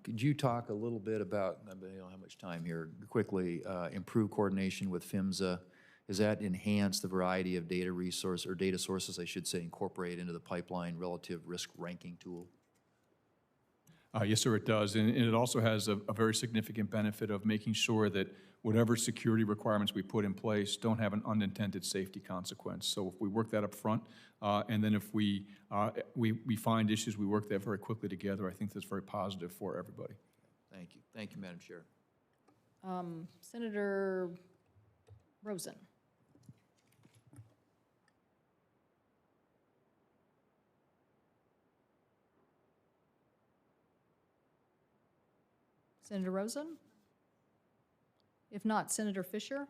Could you talk a little bit about, I don't have much time here, quickly, improved coordination with PHMSA? Has that enhanced the variety of data data sources, I should say, incorporated into the pipeline relative risk ranking tool? Yes, sir, it does. And it also has a very significant benefit of making sure that whatever security requirements we put in place don't have an unintended safety consequence. So if we work that up front, and then if we find issues, we work that very quickly together, I think that's very positive for everybody. Thank you. Thank you, Madam Chair. Senator Rosen. Senator Rosen? If not, Senator Fisher?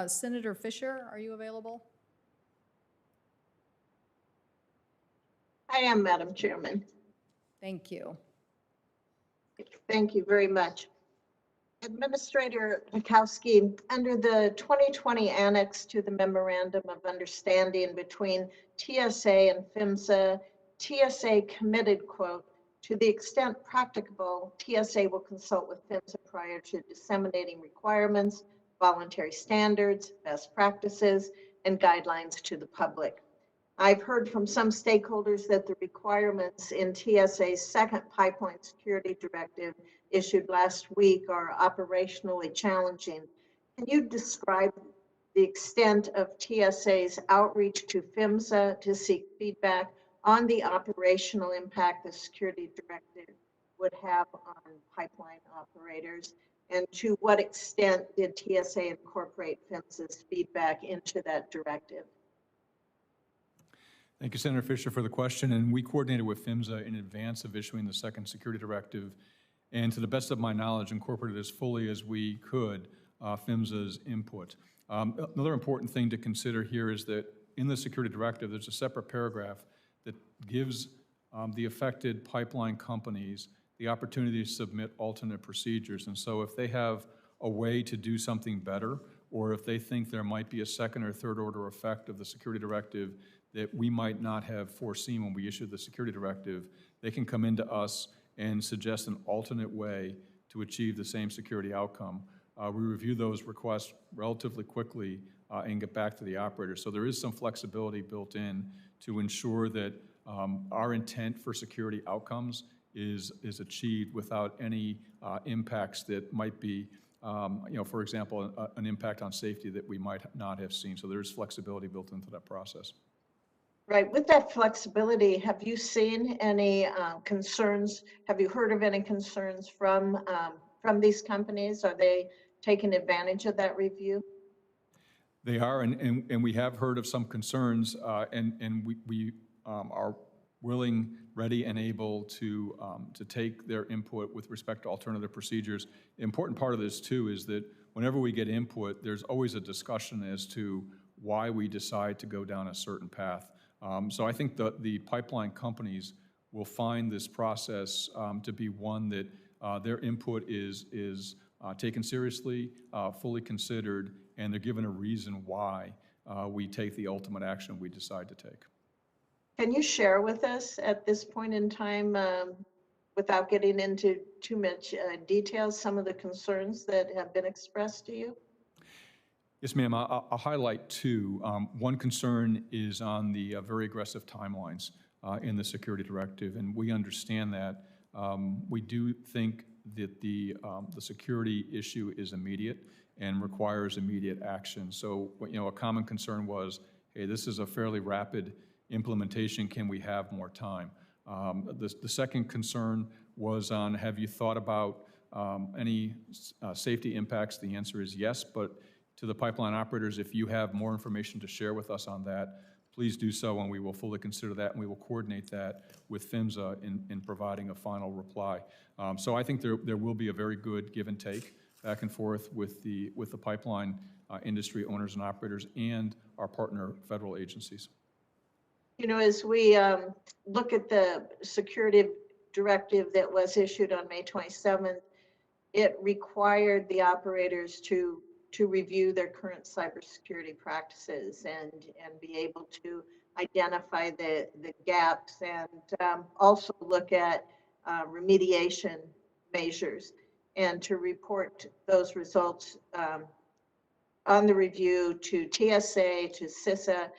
Senator Fisher, are you available? I am, Madam Chairman. Thank you. Thank you very much. Administrator Pekowski, under the 2020 annex to the Memorandum of Understanding between TSA and PHMSA, TSA committed, quote, to the extent practicable, TSA will consult with PHMSA prior to disseminating requirements, voluntary standards, best practices, and guidelines to the public. I've heard from some stakeholders that the requirements in TSA's second pipeline security directive issued last week are operationally challenging. Can you describe the extent of TSA's outreach to PHMSA to seek feedback on the operational impact the security directive would have on pipeline operators? And to what extent did TSA incorporate PHMSA's feedback into that directive? Thank you, Senator Fisher, for the question. And we coordinated with PHMSA in advance of issuing the second security directive, and to the best of my knowledge, incorporated as fully as we could PHMSA's input. Another important thing to consider here is that in the security directive, there's a separate paragraph that gives the affected pipeline companies the opportunity to submit alternate procedures. And so if they have a way to do something better, or if they think there might be a second or third order effect of the security directive that we might not have foreseen when we issued the security directive, they can come into us and suggest an alternate way to achieve the same security outcome. We review those requests relatively quickly and get back to the operator. So there is some flexibility built in to ensure that our intent for security outcomes is achieved without any impacts that might be, for example, an impact on safety that we might not have seen. So there's flexibility built into that process. Right. With that flexibility, have you seen any concerns? Have you heard of any concerns from these companies? Are they taking advantage of that review? They are, and we have heard of some concerns, and we are willing, ready, and able to take their input with respect to alternative procedures. The important part of this, too, is that whenever we get input, there's always a discussion as to why we decide to go down a certain path. So I think the pipeline companies will find this process to be one that their input is taken seriously, fully considered, and they're given a reason why we take the ultimate action we decide to take. Can you share with us at this point in time, without getting into too much detail, some of the concerns that have been expressed to you? Yes, ma'am. I'll highlight two. One concern is on the very aggressive timelines in the security directive, and we understand that. We do think that the security issue is immediate and requires immediate action. So, a common concern was, hey, this is a fairly rapid implementation. Can we have more time? The second concern was on, have you thought about any safety impacts? The answer is yes, but to the pipeline operators, if you have more information to share with us on that, please do so, and we will fully consider that, and we will coordinate that with PHMSA in providing a final reply. So I think there will be a very good give and take back and forth with the pipeline industry owners and operators and our partner federal agencies. You know, as we look at the security directive that was issued on May 27th, it required the operators to review their current cybersecurity practices and be able to identify the gaps and also look at remediation measures and to report those results on the review to TSA, to CISA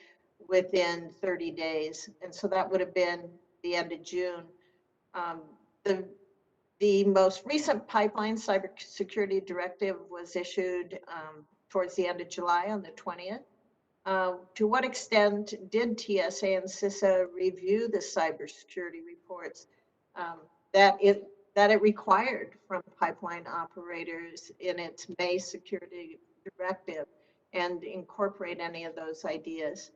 within 30 days. And so that would have been the end of June. The most recent pipeline cybersecurity directive was issued towards the end of July on the 20th. To what extent did TSA and CISA review the cybersecurity reports that it required from pipeline operators in its May security directive and incorporate any of those ideas?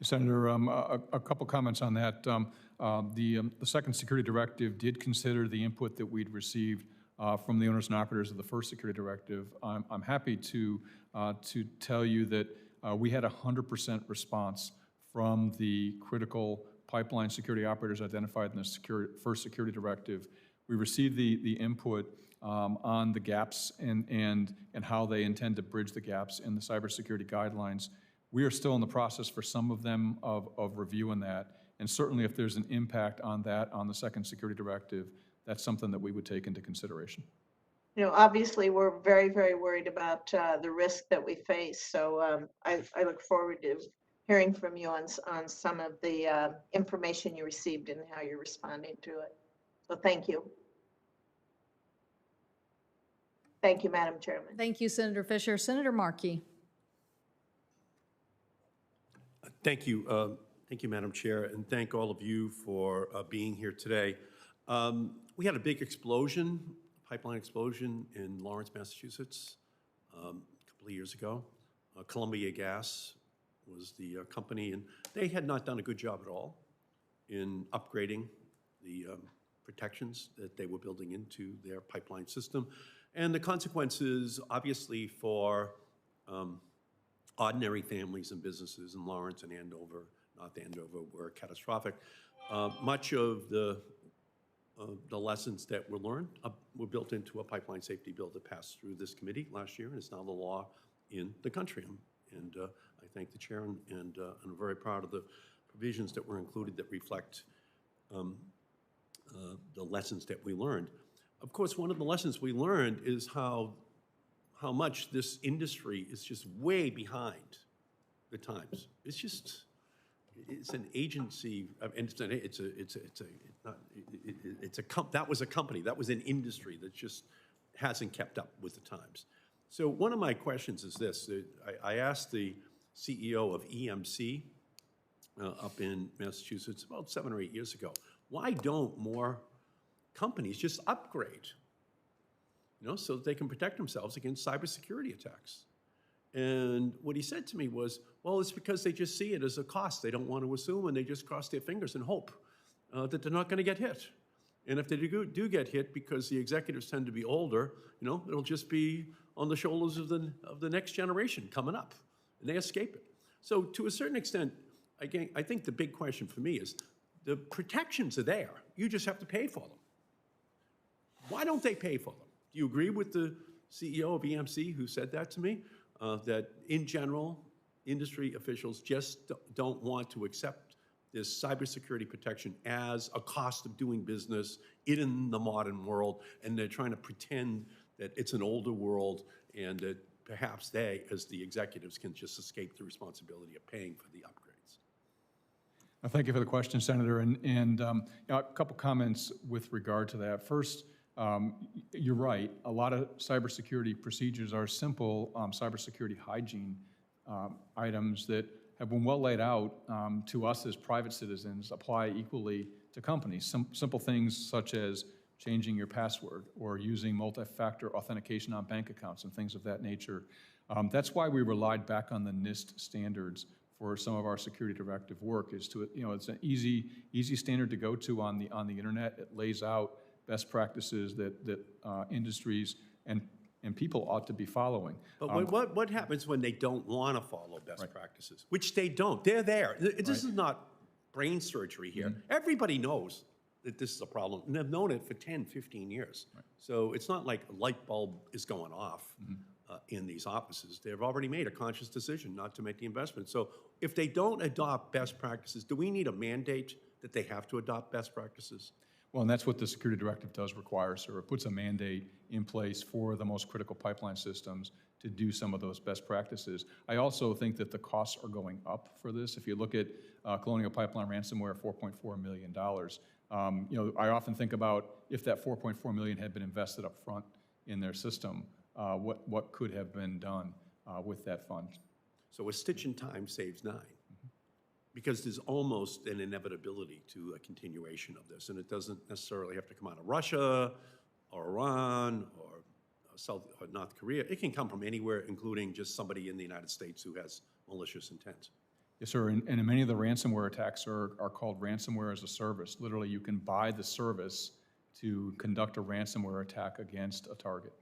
Senator, a couple comments on that. The second security directive did consider the input that we'd received from the owners and operators of the first security directive. I'm happy to tell you that we had 100% response from the critical pipeline security operators identified in the first security directive. We received the input on the gaps and how they intend to bridge the gaps in the cybersecurity guidelines. We are still in the process for some of them of reviewing that. And certainly if there's an impact on that, on the second security directive, that's something that we would take into consideration. You know, obviously we're very, very worried about the risk that we face. So I look forward to hearing from you on some of the information you received and how you're responding to it. So thank you. Thank you, Madam Chairman. Thank you, Senator Fisher. Senator Markey. Thank you. Thank you, Madam Chair, and thank all of you for being here today. We had a big explosion, pipeline explosion in Lawrence, Massachusetts, a couple of years ago. Columbia Gas was the company, and they had not done a good job at all in upgrading the protections that they were building into their pipeline system. And the consequences, obviously, for ordinary families and businesses in Lawrence and Andover, North Andover, were catastrophic. Much of the lessons that were learned were built into a pipeline safety bill that passed through this committee last year and is now the law in the country. And I thank the chair, and I'm very proud of the provisions that were included that reflect the lessons that we learned. Of course, one of the lessons we learned is how much this industry is just way behind the times. It's an agency, and that was a company, that was an industry that just hasn't kept up with the times. So one of my questions is this. I asked the CEO of EMC up in Massachusetts about 7 or 8 years ago, why don't more companies just upgrade, so that they can protect themselves against cybersecurity attacks? And what he said to me was, well, it's because they just see it as a cost they don't want to assume, and they just cross their fingers and hope that they're not going to get hit. And if they do get hit, because the executives tend to be older, it'll just be on the shoulders of the next generation coming up, and they escape it. So to a certain extent, again, I think the big question for me is, the protections are there. You just have to pay for them. Why don't they pay for them? Do you agree with the CEO of EMC who said that to me? That in general, industry officials just don't want to accept this cybersecurity protection as a cost of doing business in the modern world, and they're trying to pretend that it's an older world and that perhaps they, as the executives, can just escape the responsibility of paying for the upgrades. Thank you for the question, Senator. And a couple comments with regard to that. First, You're right. A lot of cybersecurity procedures are simple cybersecurity hygiene items that have been well laid out to us as private citizens, apply equally to companies. Simple things such as changing your password or using multi-factor authentication on bank accounts and things of that nature. That's why we relied back on the NIST standards for some of our security directive work. Is to, it's an easy standard to go to on the internet. It lays out best practices that industries and people ought to be following. But what happens when they don't want to follow best practices? Which they don't. They're there. This is not brain surgery here. Everybody knows that this is a problem, and they've known it for 10, 15 years. So it's not like a light bulb is going off in these offices. They've already made a conscious decision not to make the investment. So if they don't adopt best practices, do we need a mandate that they have to adopt best practices? Well, and that's what the security directive does require, sir. It puts a mandate in place for the most critical pipeline systems to do some of those best practices. I also think that the costs are going up for this. If you look at Colonial Pipeline ransomware, $4.4 million. I often think about if that $4.4 million had been invested up front in their system, what could have been done with that fund. So a stitch in time saves 9. Because there's almost an inevitability to a continuation of this, and it doesn't necessarily have to come out of Russia or Iran or North Korea. It can come from anywhere, including just somebody in the United States who has malicious intent. Yes, sir, and many of the ransomware attacks are called ransomware as a service. Literally, you can buy the service to conduct a ransomware attack against a target.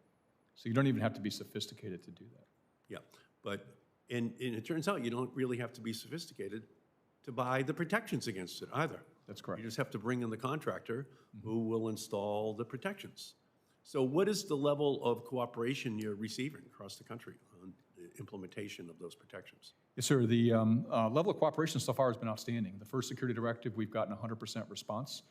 So you don't even have to be sophisticated to do that. Yeah, but and it turns out you don't really have to be sophisticated to buy the protections against it either. That's correct. You just have to bring in the contractor who will install the protections. So what is the level of cooperation you're receiving across the country on the implementation of those protections? Yes, sir. The level of cooperation so far has been outstanding. The first security directive, we've gotten 100% response.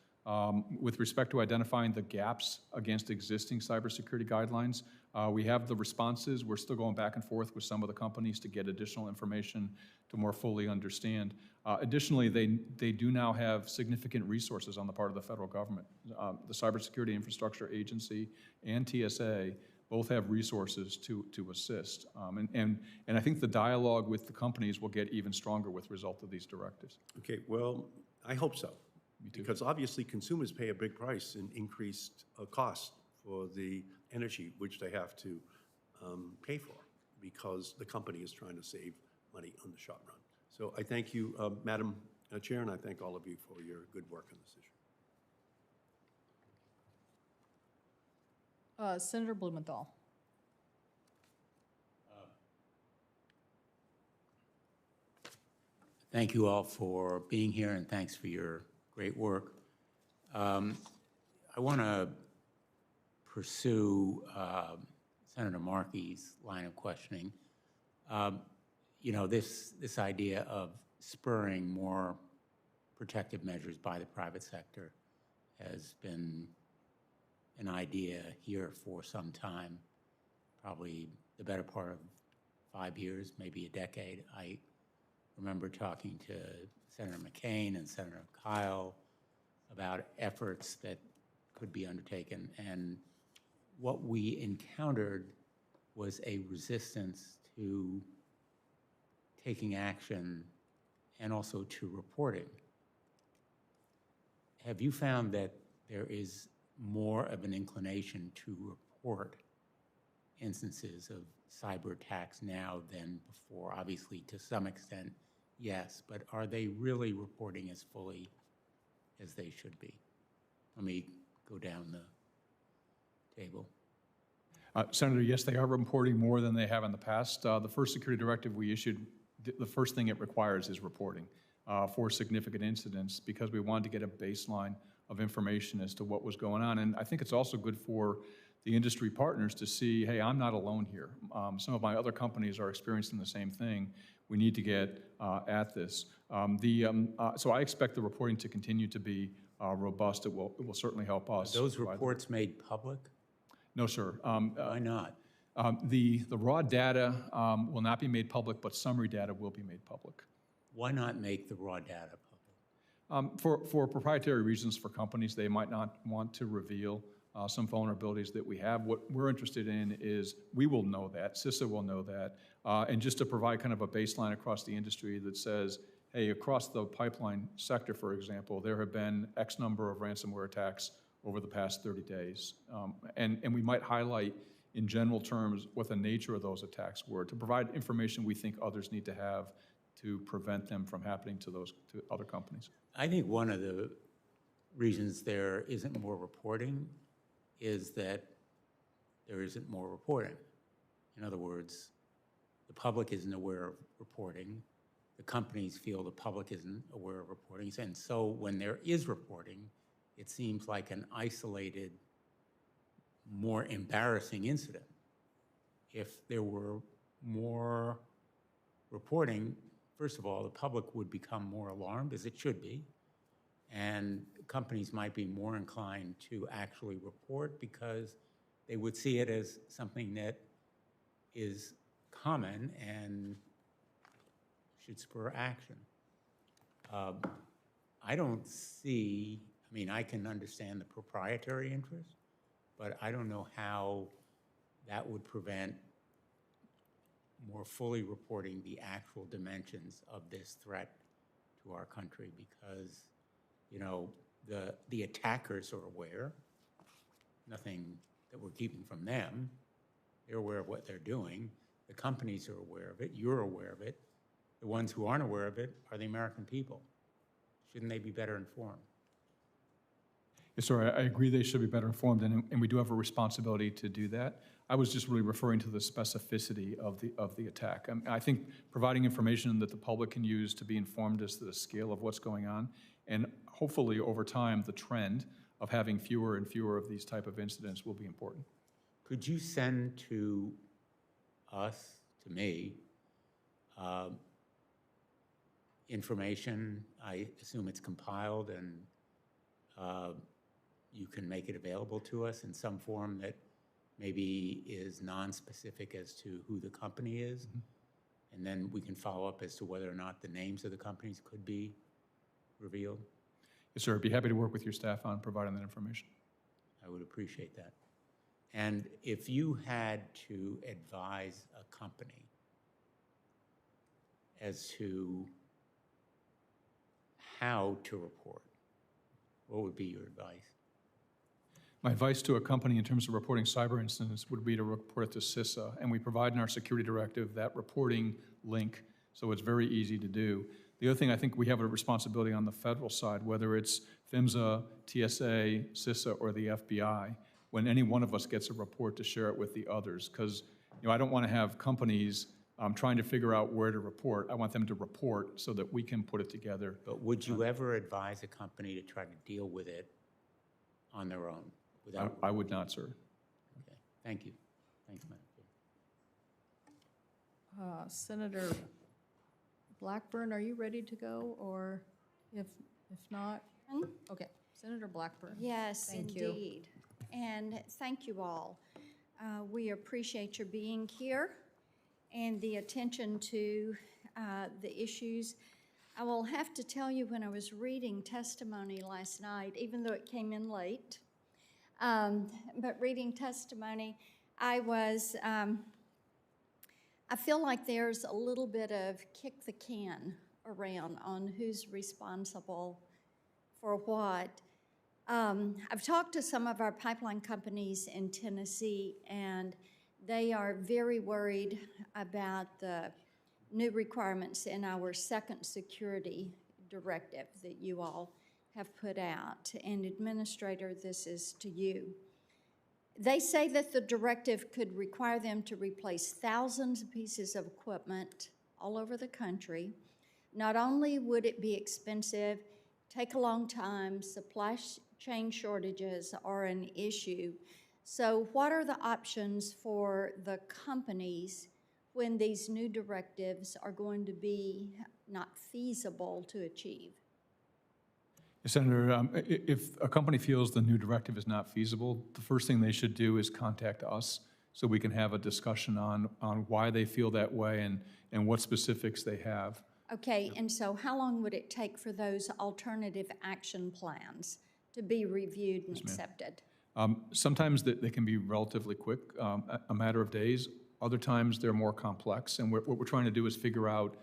With respect to identifying the gaps against existing cybersecurity guidelines, we have the responses. We're still going back and forth with some of the companies to get additional information to more fully understand. Additionally, they do now have significant resources on the part of the federal government. The Cybersecurity Infrastructure Agency and TSA both have resources to assist. And I think the dialogue with the companies will get even stronger with the result of these directives. Okay, well, I hope so. Because obviously consumers pay a big price in increased cost for the energy which they have to pay for because the company is trying to save money on the short run. So I thank you, Madam Chair, and I thank all of you for your good work on this issue. Senator Blumenthal. Thank you all for being here, and thanks for your great work. I want to pursue Senator Markey's line of questioning. This idea of spurring more protective measures by the private sector has been an idea here for some time, probably the better part of 5 years, maybe a decade. I remember talking to Senator McCain and Senator Kyle about efforts that could be undertaken, and what we encountered was a resistance to taking action and also to reporting. Have you found that there is more of an inclination to report instances of cyber attacks now than before? Obviously, to some extent, yes, but are they really reporting as fully as they should be? Let me go down the table. Senator, yes, they are reporting more than they have in the past. The first security directive we issued, the first thing it requires is reporting for significant incidents because we wanted to get a baseline of information as to what was going on. And I think it's also good for the industry partners to see, hey, I'm not alone here. Some of my other companies are experiencing the same thing. We need to get at this. So I expect the reporting to continue to be robust. It will certainly help us. Are those reports made public? No, sir. Why not? The raw data will not be made public, but summary data will be made public. Why not make the raw data public? For proprietary reasons for companies, they might not want to reveal some vulnerabilities that we have. What we're interested in is, we will know that, CISA will know that, and just to provide kind of a baseline across the industry that says, hey, across the pipeline sector, for example, there have been X number of ransomware attacks over the past 30 days. And we might highlight in general terms what the nature of those attacks were, to provide information we think others need to have to prevent them from happening to other companies. I think one of the reasons there isn't more reporting is that there isn't more reporting. In other words, the public isn't aware of reporting. The companies feel the public isn't aware of reporting. And so when there is reporting, it seems like an isolated, more embarrassing incident. If there were more reporting, first of all, the public would become more alarmed, as it should be, and companies might be more inclined to actually report because they would see it as something that is common and should spur action. I don't see, I mean, I can understand the proprietary interest, but I don't know how that would prevent more fully reporting the actual dimensions of this threat to our country, because, you know, the attackers are aware, nothing that we're keeping from them. They're aware of what they're doing. The companies are aware of it. You're aware of it. The ones who aren't aware of it are the American people. Shouldn't they be better informed? Yes, sir, I agree they should be better informed, and we do have a responsibility to do that. I was just really referring to the specificity of the attack. I think providing information that the public can use to be informed as to the scale of what's going on, and hopefully over time, the trend of having fewer and fewer of these type of incidents will be important. Could you send to us, to me, information? I assume it's compiled and you can make it available to us in some form that maybe is non-specific as to who the company is, and then we can follow up as to whether or not the names of the companies could be revealed? Yes, sir, I'd be happy to work with your staff on providing that information. I would appreciate that. And if you had to advise a company as to how to report, what would be your advice? My advice to a company in terms of reporting cyber incidents would be to report it to CISA, and we provide in our security directive that reporting link, so it's very easy to do. The other thing, I think we have a responsibility on the federal side, whether it's PHMSA, TSA, CISA, or the FBI, when any one of us gets a report, to share it with the others, because I don't want to have companies trying to figure out where to report. I want them to report so that we can put it together. But would you ever advise a company to try to deal with it on their own? Without? I would not, sir. Okay, thank you. Thanks, Madam Chair. Senator Blackburn, are you ready to go, or if not? Okay, Senator Blackburn. Yes, Thank you. indeed. And thank you all. We appreciate your being here and the attention to the issues. I will have to tell you, when I was reading testimony last night, even though it came in late, but reading testimony, I feel like there's a little bit of kick the can around on who's responsible for what. I've talked to some of our pipeline companies in Tennessee, and they are very worried about the new requirements in our second security directive that you all have put out. And Administrator, this is to you. They say that the directive could require them to replace thousands of pieces of equipment all over the country. Not only would it be expensive, take a long time, supply chain shortages are an issue. So what are the options for the companies when these new directives are going to be not feasible to achieve? Senator, if a company feels the new directive is not feasible, the first thing they should do is contact us so we can have a discussion on why they feel that way and what specifics they have. Okay, and so how long would it take for those alternative action plans to be reviewed and accepted? Sometimes they can be relatively quick, a matter of days. Other times, they're more complex, and what we're trying to do is figure out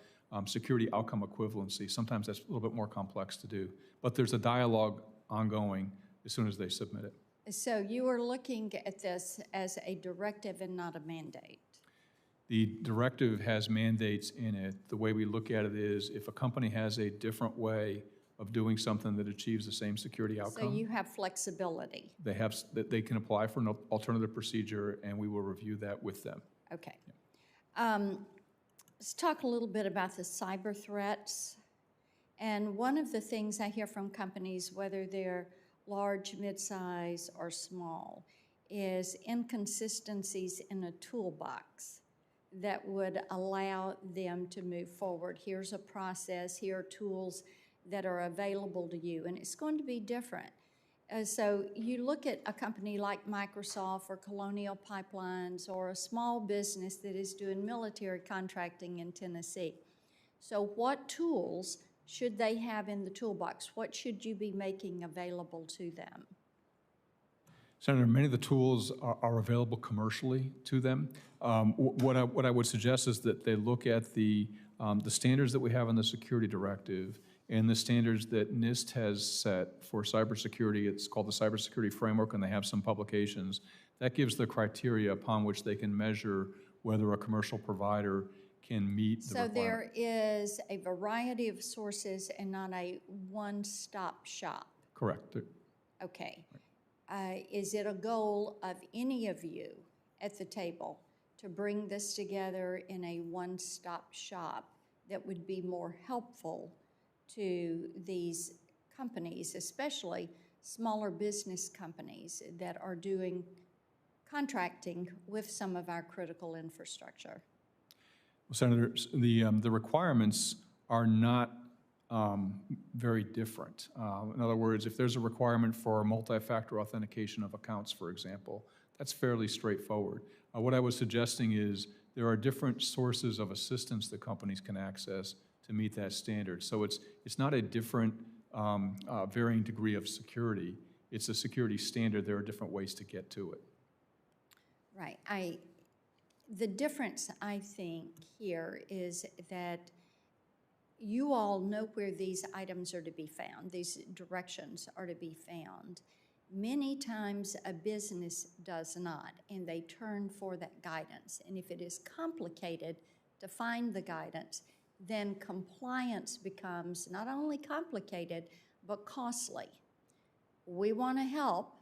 security outcome equivalency. Sometimes that's a little bit more complex to do, but there's a dialogue ongoing as soon as they submit it. So you are looking at this as a directive and not a mandate? The directive has mandates in it. The way we look at it is if a company has a different way of doing something that achieves the same security So outcome, you have flexibility? they can apply for an alternative procedure, and we will review that with them. Okay. Let's talk a little bit about the cyber threats. And one of the things I hear from companies, whether they're large, mid-size, or small, is inconsistencies in a toolbox that would allow them to move forward. Here's a process, here are tools that are available to you, and it's going to be different. So you look at a company like Microsoft or Colonial Pipelines or a small business that is doing military contracting in Tennessee. So what tools should they have in the toolbox? What should you be making available to them? Senator, many of the tools are available commercially to them. What I would suggest is that they look at the standards that we have in the security directive and the standards that NIST has set for cybersecurity. It's called the Cybersecurity Framework, and they have some publications. That gives the criteria upon which they can measure whether a commercial provider can meet the requirement. So there is a variety of sources and not a one-stop shop. Correct. Okay. Is it a goal of any of you at the table to bring this together in a one-stop shop that would be more helpful to these companies, especially smaller business companies that are doing contracting with some of our critical infrastructure? Well, Senator, the requirements are not very different. In other words, if there's a requirement for multi-factor authentication of accounts, for example, that's fairly straightforward. What I was suggesting is there are different sources of assistance that companies can access to meet that standard. So it's not a different varying degree of security. It's a security standard. There are different ways to get to it. Right. The difference, I think, here is that you all know where these items are to be found, these directions are to be found. Many times a business does not, and they turn for that guidance. And if it is complicated to find the guidance, then compliance becomes not only complicated, but costly. We want to help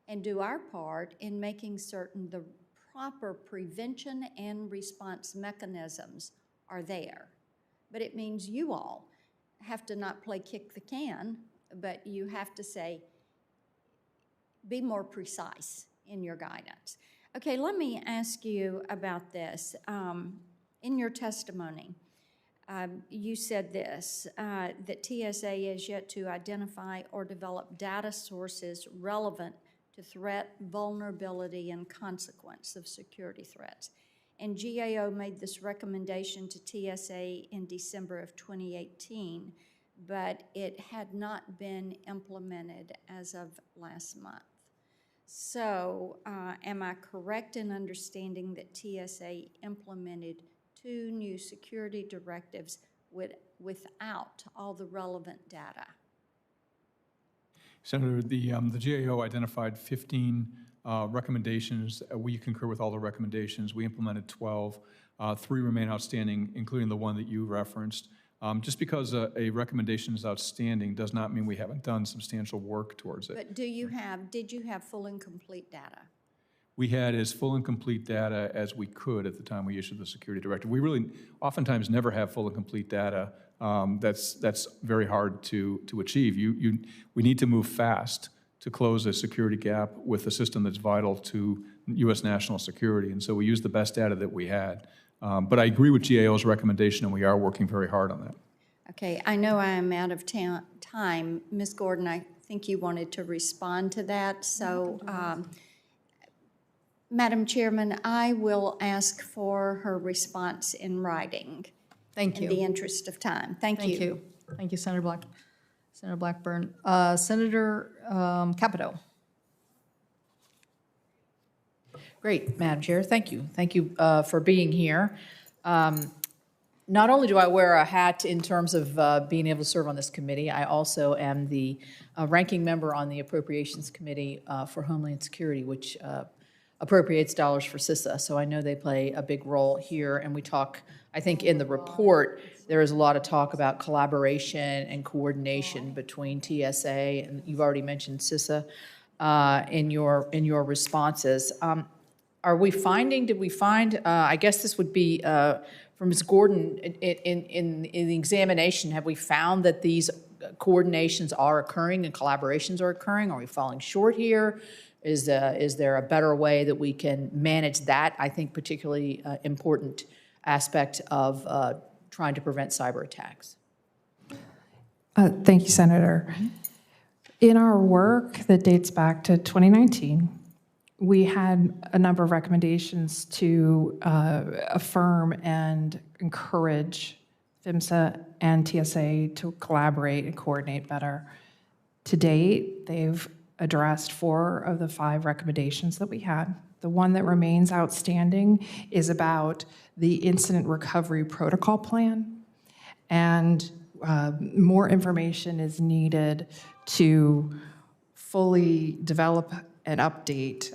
and do our part in making certain the proper prevention and response mechanisms are there. But it means you all have to not play kick the can, but you have to say, be more precise in your guidance. Okay, let me ask you about this. In your testimony, you said this, that TSA is yet to identify or develop data sources relevant to threat, vulnerability, and consequence of security threats. And GAO made this recommendation to TSA in December of 2018, but it had not been implemented as of last month. So am I correct in understanding that TSA implemented 2 new security directives without all the relevant data? Senator, the GAO identified 15 recommendations. We concur with all the recommendations. We implemented 12. 3 remain outstanding, including the one that you referenced. Just because a recommendation is outstanding does not mean we haven't done substantial work towards it. But did you have full and complete data? We had as full and complete data as we could at the time we issued the security directive. We really oftentimes never have full and complete data. That's very hard to achieve. We need to move fast to close a security gap with a system that's vital to U.S. national security, and so we used the best data that we had. But I agree with GAO's recommendation, and we are working very hard on that. Okay, I know I am out of time. Ms. Gordon, I think you wanted to respond to that, so Madam Chairman, I will ask for her response in writing. Thank you. In the interest of time. Thank you. Thank you. Thank you, Senator Blackburn. Senator Capito. Great, Madam Chair, thank you. Thank you for being here. Not only do I wear a hat in terms of being able to serve on this committee, I also am the ranking member on the Appropriations Committee for Homeland Security, which appropriates dollars for CISA. So I know they play a big role here, and we talk, I think in the report, there is a lot of talk about collaboration and coordination between TSA, and you've already mentioned CISA in your responses. Did we find, I guess this would be from Ms. Gordon, in the examination, have we found that these coordinations are occurring and collaborations are occurring? Are we falling short here? Is there a better way that we can manage that, I think, particularly important aspect of trying to prevent cyber attacks? Thank you, Senator. In our work that dates back to 2019, we had a number of recommendations to affirm and encourage PHMSA and TSA to collaborate and coordinate better. To date, they've addressed 4 of the 5 recommendations that we had. The one that remains outstanding is about the incident recovery protocol plan, and more information is needed to fully develop and update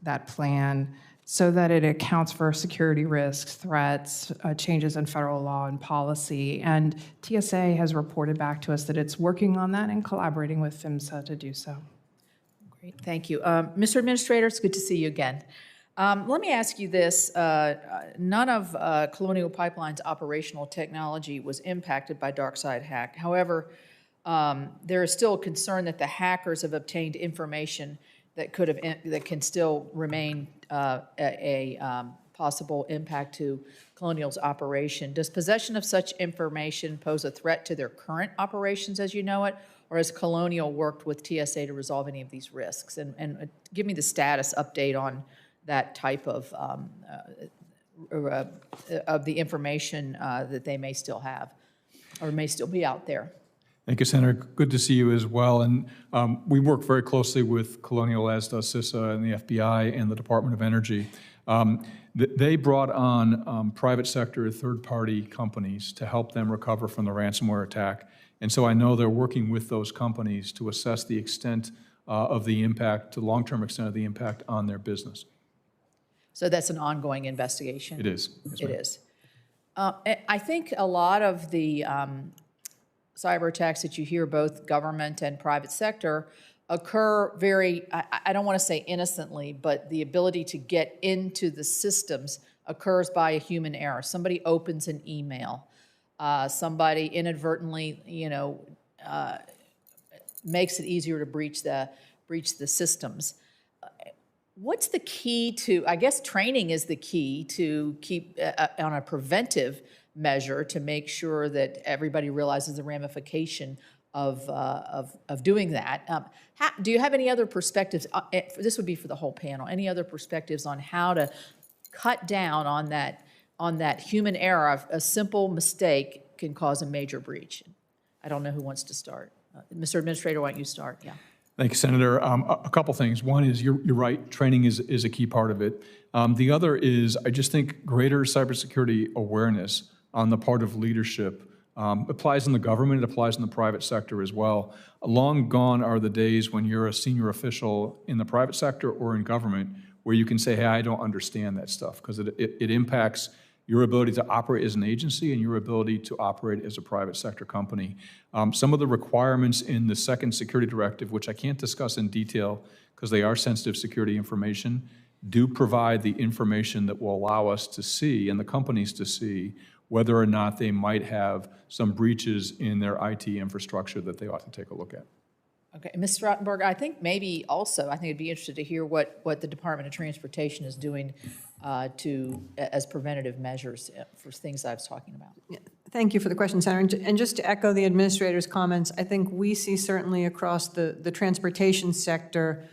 that plan so that it accounts for security risks, threats, changes in federal law and policy. And TSA has reported back to us that it's working on that and collaborating with PHMSA to do so. Great, thank you. Mr. Administrator, it's good to see you again. Let me ask you this. None of Colonial Pipeline's operational technology was impacted by DarkSide hack. However, there is still a concern that the hackers have obtained information that can still remain a possible impact to Colonial's operation. Does possession of such information pose a threat to their current operations as you know it, or has Colonial worked with TSA to resolve any of these risks? And give me the status update on that type of the information that they may still have or may still be out there. Thank you, Senator. Good to see you as well. And we work very closely with Colonial, as does CISA and the FBI and the Department of Energy. They brought on private sector third-party companies to help them recover from the ransomware attack. And so I know they're working with those companies to assess the extent of the impact, the long-term extent of the impact on their business. So that's an ongoing investigation? It is. Yes, it is. I think a lot of the cyber attacks that you hear, both government and private sector, occur very, I don't want to say innocently, but the ability to get into the systems occurs by a human error. Somebody opens an email. Somebody inadvertently, makes it easier to breach the systems. What's the key to, I guess training is the key to keep on a preventive measure to make sure that everybody realizes the ramification of doing that. Do you have any other perspectives? This would be for the whole panel. Any other perspectives on how to cut down on that human error? A simple mistake can cause a major breach. I don't know who wants to start. Mr. Administrator, why don't you start? Yeah. Thank you, Senator. A couple things. One is you're right, training is a key part of it. The other is I just think greater cybersecurity awareness on the part of leadership applies in the government, it applies in the private sector as well. Long gone are the days when you're a senior official in the private sector or in government where you can say, hey, I don't understand that stuff, because it impacts your ability to operate as an agency and your ability to operate as a private sector company. Some of the requirements in the second security directive, which I can't discuss in detail because they are sensitive security information, do provide the information that will allow us to see and the companies to see whether or not they might have some breaches in their IT infrastructure that they ought to take a look at. Okay, Ms. Rottenberg, I think maybe also, I think I'd be interested to hear what the Department of Transportation is doing as preventative measures for things I was talking about. Yeah, thank you for the question, Senator. And just to echo the administrator's comments, I think we see certainly across the transportation sector,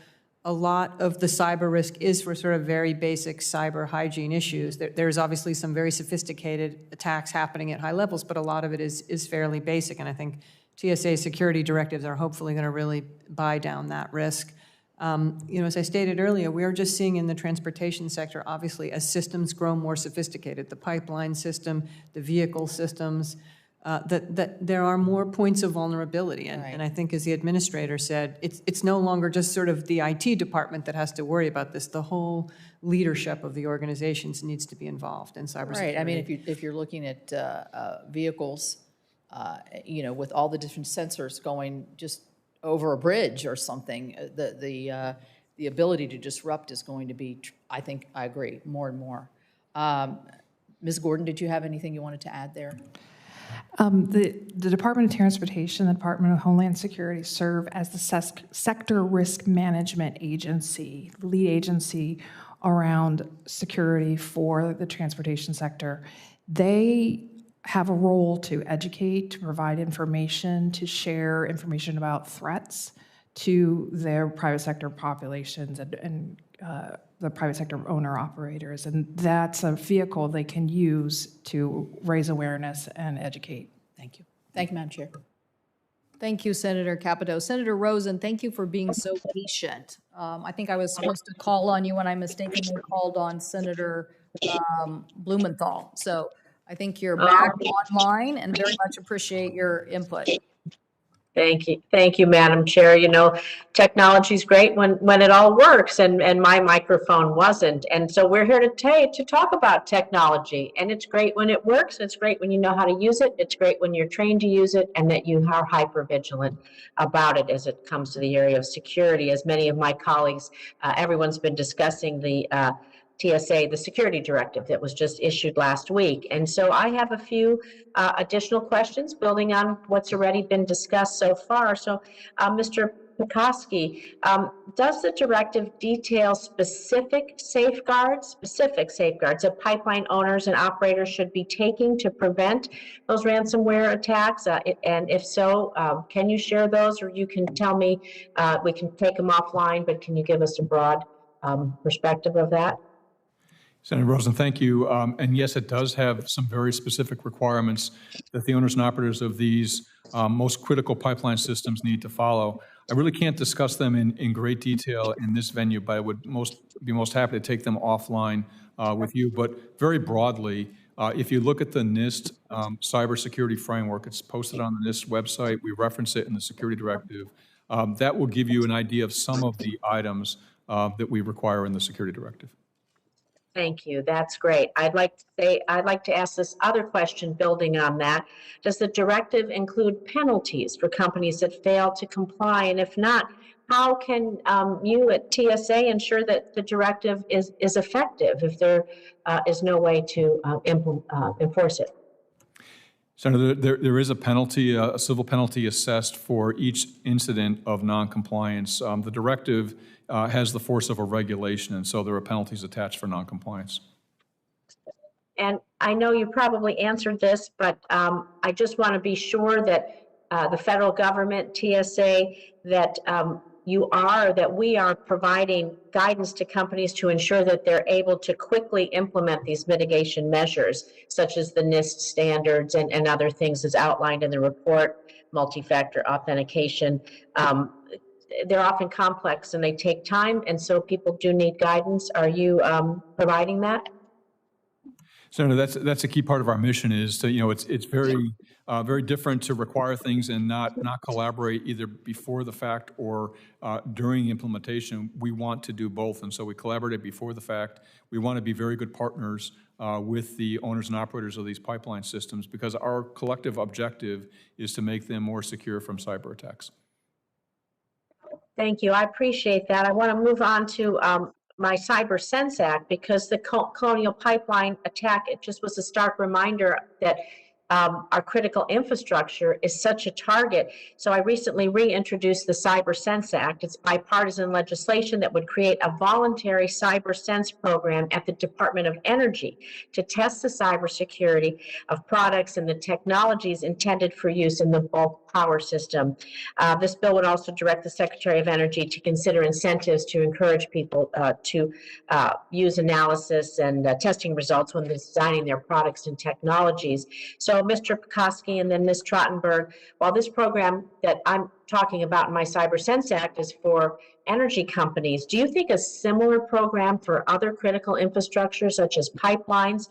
a lot of the cyber risk is for sort of very basic cyber hygiene issues. There's obviously some very sophisticated attacks happening at high levels, but a lot of it is fairly basic. And I think TSA security directives are hopefully going to really buy down that risk. As I stated earlier, we are just seeing in the transportation sector, obviously, as systems grow more sophisticated, the pipeline system, the vehicle systems, that there are more points of vulnerability. And I think, as the administrator said, it's no longer just sort of the IT department that has to worry about this. The whole leadership of the organizations needs to be involved in cybersecurity. Right, I mean, if you're looking at vehicles, with all the different sensors going just over a bridge or something, the ability to disrupt is going to be, I think, I agree, more and more. Ms. Gordon, did you have anything you wanted to add there? The Department of Transportation, the Department of Homeland Security serve as the sector risk management agency, the lead agency around security for the transportation sector. They have a role to educate, to provide information, to share information about threats to their private sector populations and the private sector owner-operators. And that's a vehicle they can use to raise awareness and educate. Thank you. Thank you, Madam Chair. Thank you, Senator Capito. Senator Rosen, thank you for being so patient. I think I was supposed to call on you when I mistakenly called on Senator Blumenthal. So I think you're back online and very much appreciate your input. Thank you, Madam Chair. Technology is great when it all works, and my microphone wasn't. And so we're here to talk about technology, and it's great when it works. It's great when you know how to use it. It's great when you're trained to use it, and that you are hyper-vigilant about it as it comes to the area of security. As many of my colleagues, everyone's been discussing the TSA, the security directive that was just issued last week. And so I have a few additional questions building on what's already been discussed so far. So Mr. Pekoski, does the directive detail specific safeguards that pipeline owners and operators should be taking to prevent those ransomware attacks? And if so, can you share those, or you can tell me, we can take them offline, but can you give us a broad perspective of that? Senator Rosen, thank you. And yes, it does have some very specific requirements that the owners and operators of these most critical pipeline systems need to follow. I really can't discuss them in great detail in this venue, but I would be most happy to take them offline with you. But very broadly, if you look at the NIST cybersecurity framework, it's posted on the NIST website. We reference it in the security directive. That will give you an idea of some of the items that we require in the security directive. Thank you. That's great. I'd like to ask this other question building on that. Does the directive include penalties for companies that fail to comply? And if not, how can you at TSA ensure that the directive is effective if there is no way to enforce it? Senator, there is a penalty, a civil penalty assessed for each incident of noncompliance. The directive has the force of a regulation, and so there are penalties attached for noncompliance. And I know you probably answered this, but I just want to be sure that the federal government, TSA, that we are providing guidance to companies to ensure that they're able to quickly implement these mitigation measures, such as the NIST standards and other things as outlined in the report, multi-factor authentication. They're often complex and they take time, and so people do need guidance. Are you providing that? Senator, that's a key part of our mission. Is to, it's very different to require things and not collaborate either before the fact or during implementation. We want to do both, and so we collaborate before the fact. We want to be very good partners with the owners and operators of these pipeline systems, because our collective objective is to make them more secure from cyber attacks. Thank you. I appreciate that. I want to move on to my Cyber Sense Act, because the Colonial Pipeline attack, it just was a stark reminder that our critical infrastructure is such a target. So I recently reintroduced the Cyber Sense Act. It's bipartisan legislation that would create a voluntary cyber sense program at the Department of Energy to test the cybersecurity of products and the technologies intended for use in the bulk power system. This bill would also direct the Secretary of Energy to consider incentives to encourage people to use analysis and testing results when designing their products and technologies. So Mr. Pekoski and then Ms. Trottenberg, while this program that I'm talking about in my Cyber Sense Act is for energy companies. Do you think a similar program for other critical infrastructure, such as pipelines,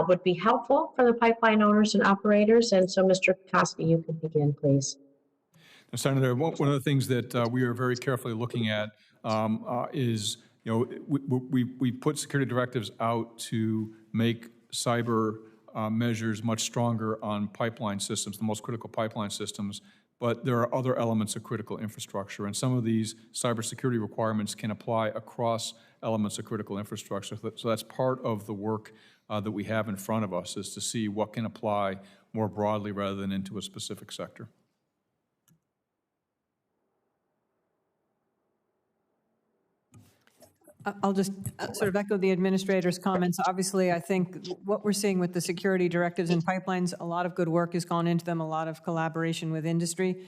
would be helpful for the pipeline owners and operators? And so, Mr. Koski, you can begin, please. Now, Senator, one of the things that we are very carefully looking at is, we put security directives out to make cyber measures much stronger on pipeline systems, the most critical pipeline systems, but there are other elements of critical infrastructure, and some of these cybersecurity requirements can apply across elements of critical infrastructure. So that's part of the work that we have in front of us, is to see what can apply more broadly rather than into a specific sector. I'll just sort of echo the administrator's comments. Obviously, I think what we're seeing with the security directives and pipelines, a lot of good work has gone into them, a lot of collaboration with industry.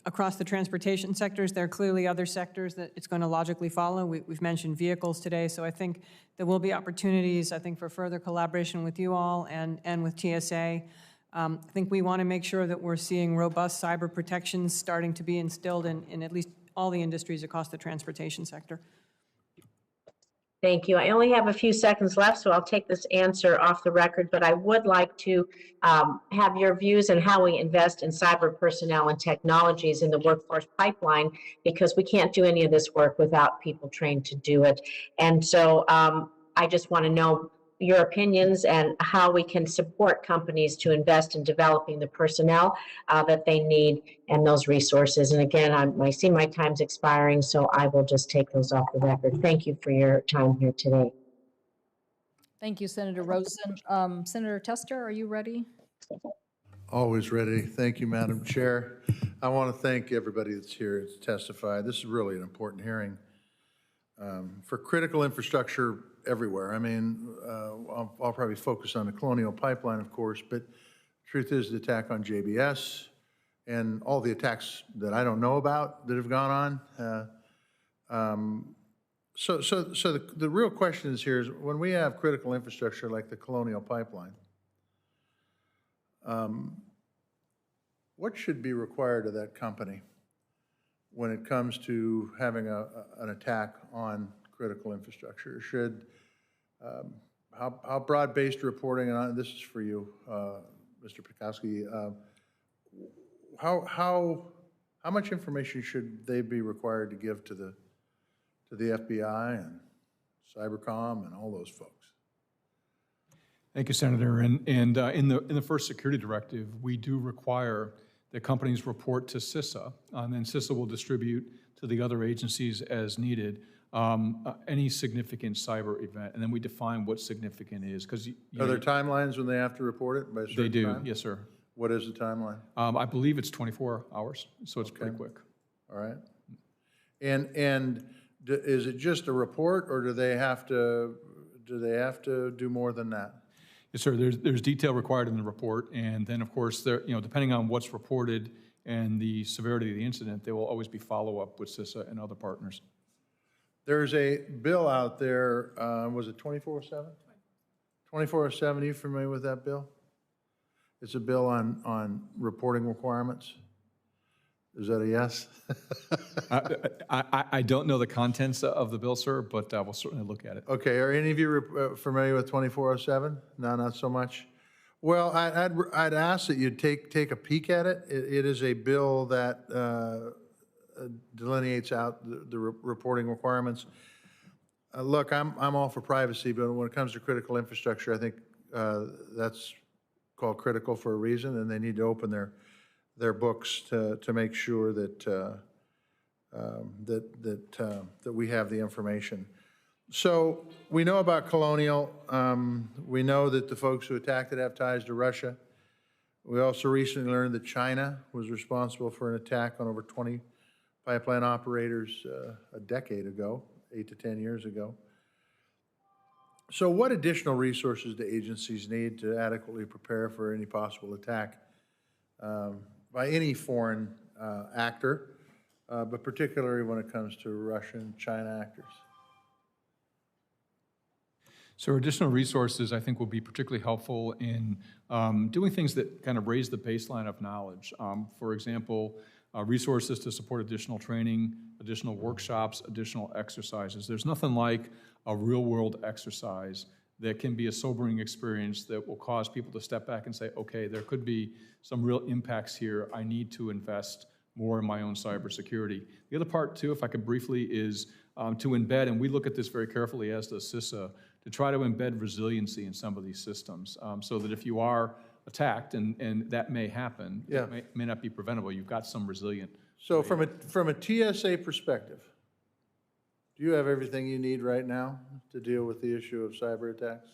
Across the transportation sectors, there are clearly other sectors that it's going to logically follow. We've mentioned vehicles today, so I think there will be opportunities, I think, for further collaboration with you all and with TSA. I think we want to make sure that we're seeing robust cyber protections starting to be instilled in at least all the industries across the transportation sector. Thank you. I only have a few seconds left, so I'll take this answer off the record, but I would like to have your views on how we invest in cyber personnel and technologies in the workforce pipeline, because we can't do any of this work without people trained to do it. And so I just want to know your opinions and how we can support companies to invest in developing the personnel that they need and those resources. And again, I see my time's expiring, so I will just take those off the record. Thank you for your time here today. Thank you, Senator Rosen. Senator Tester, are you ready? Always ready. Thank you, Madam Chair. I want to thank everybody that's here to testify. This is really an important hearing for critical infrastructure everywhere. I mean, I'll probably focus on the Colonial Pipeline, of course, but truth is the attack on JBS and all the attacks that I don't know about that have gone on. So the real question is here is, when we have critical infrastructure like the Colonial Pipeline, what should be required of that company when it comes to having an attack on critical infrastructure? Should, how broad-based reporting, and this is for you, Mr. Pekoski, how much information should they be required to give to the FBI and Cybercom and all those folks? Thank you, Senator. And in the first security directive, we do require that companies report to CISA, and then CISA will distribute to the other agencies as needed any significant cyber event, and then we define what significant is. Because are there timelines when they have to report it by a certain They do, time? yes, sir. What is the timeline? I believe it's 24 hours, so it's pretty quick. All right. And is it just a report, or do they have to do more than that? Yes, sir. There's detail required in the report, and then of course, depending on what's reported and the severity of the incident, there will always be follow-up with CISA and other partners. There's a bill out there. Was it 24/7? 24/7. Are you familiar with that bill? It's a bill on reporting requirements. Is that a yes? I don't know the contents of the bill, sir, but we'll certainly look at it. Okay. Are any of you familiar with 24/7? No, not so much. Well, I'd ask that you take a peek at it. It is a bill that delineates out the reporting requirements. Look, I'm all for privacy, but when it comes to critical infrastructure, I think that's called critical for a reason, and they need to open their books to make sure that that we have the information. So we know about Colonial. We know that the folks who attacked it have ties to Russia. We also recently learned that China was responsible for an attack on over 20 pipeline operators a decade ago, 8 to 10 years ago. So what additional resources do agencies need to adequately prepare for any possible attack by any foreign actor, but particularly when it comes to Russian, China actors? So additional resources, I think, will be particularly helpful in doing things that kind of raise the baseline of knowledge. For example, resources to support additional training, additional workshops, additional exercises. There's nothing like a real-world exercise that can be a sobering experience that will cause people to step back and say, okay, there could be some real impacts here. I need to invest more in my own cybersecurity. The other part, too, if I could briefly, is to embed, and we look at this very carefully, as does CISA, to try to embed resiliency in some of these systems, so that if you are attacked, and that may happen, Yeah. it may not be preventable, you've got some resilient. So from a TSA perspective, do you have everything you need right now to deal with the issue of cyber attacks?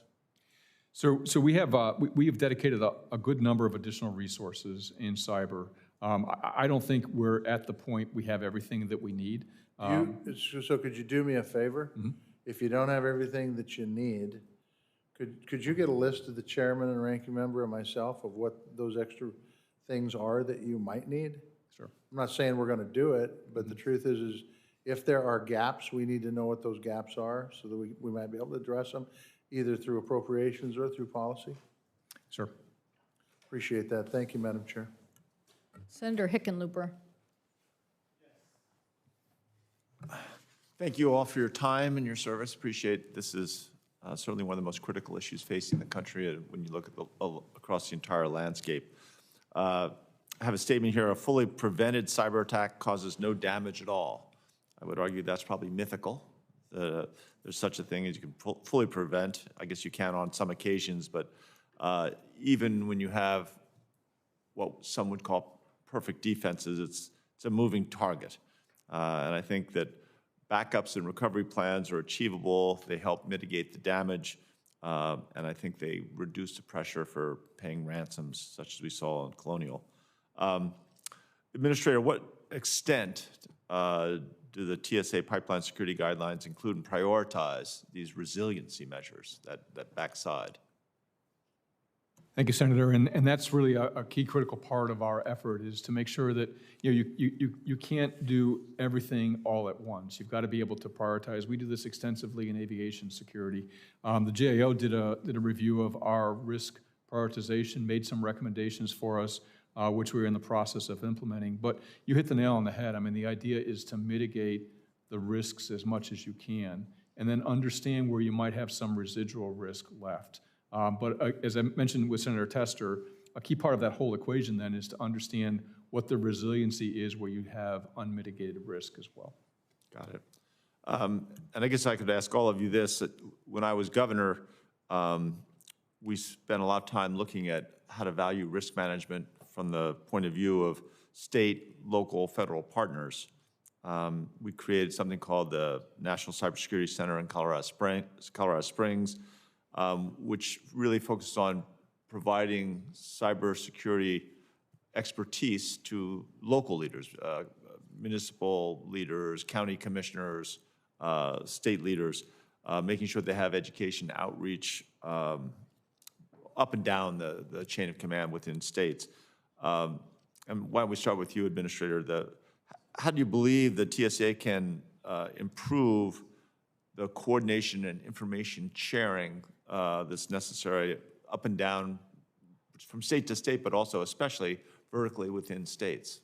So we have dedicated a good number of additional resources in cyber. I don't think we're at the point we have everything that we need. So could you do me a favor? If you don't have everything that you need, could you get a list of the chairman and ranking member and myself of what those extra things are that you might need? Sure. I'm not saying we're going to do it, but the truth is if there are gaps, we need to know what those gaps are so that we might be able to address them, either through appropriations or through policy. Sure. Appreciate that. Thank you, Madam Chair. Senator Hickenlooper. Thank you all for your time and your service. Appreciate this is certainly one of the most critical issues facing the country when you look at across the entire landscape. I have a statement here: a fully prevented cyber attack causes no damage at all. I would argue that's probably mythical. There's such a thing as you can fully prevent. I guess you can on some occasions, but even when you have what some would call perfect defenses, it's a moving target. And I think that backups and recovery plans are achievable. They help mitigate the damage, and I think they reduce the pressure for paying ransoms, such as we saw in Colonial. Administrator, what extent do the TSA pipeline security guidelines include and prioritize these resiliency measures that backside? Thank you, Senator. And that's really a key critical part of our effort, is to make sure that you can't do everything all at once. You've got to be able to prioritize. We do this extensively in aviation security. The GAO did a review of our risk prioritization, made some recommendations for us, which we're in the process of implementing. But you hit the nail on the head. I mean, the idea is to mitigate the risks as much as you can, and then understand where you might have some residual risk left. But as I mentioned with Senator Tester, a key part of that whole equation then is to understand what the resiliency is where you have unmitigated risk as well. Got it. And I guess I could ask all of you this. When I was governor, we spent a lot of time looking at how to value risk management from the point of view of state, local, federal partners. We created something called the National Cybersecurity Center in Colorado Springs, which really focuses on providing cybersecurity expertise to local leaders, municipal leaders, county commissioners, state leaders, making sure they have education outreach up and down the chain of command within states. And why don't we start with you, Administrator? How do you believe the TSA can improve the coordination and information sharing that's necessary up and down from state to state, but also especially vertically within states?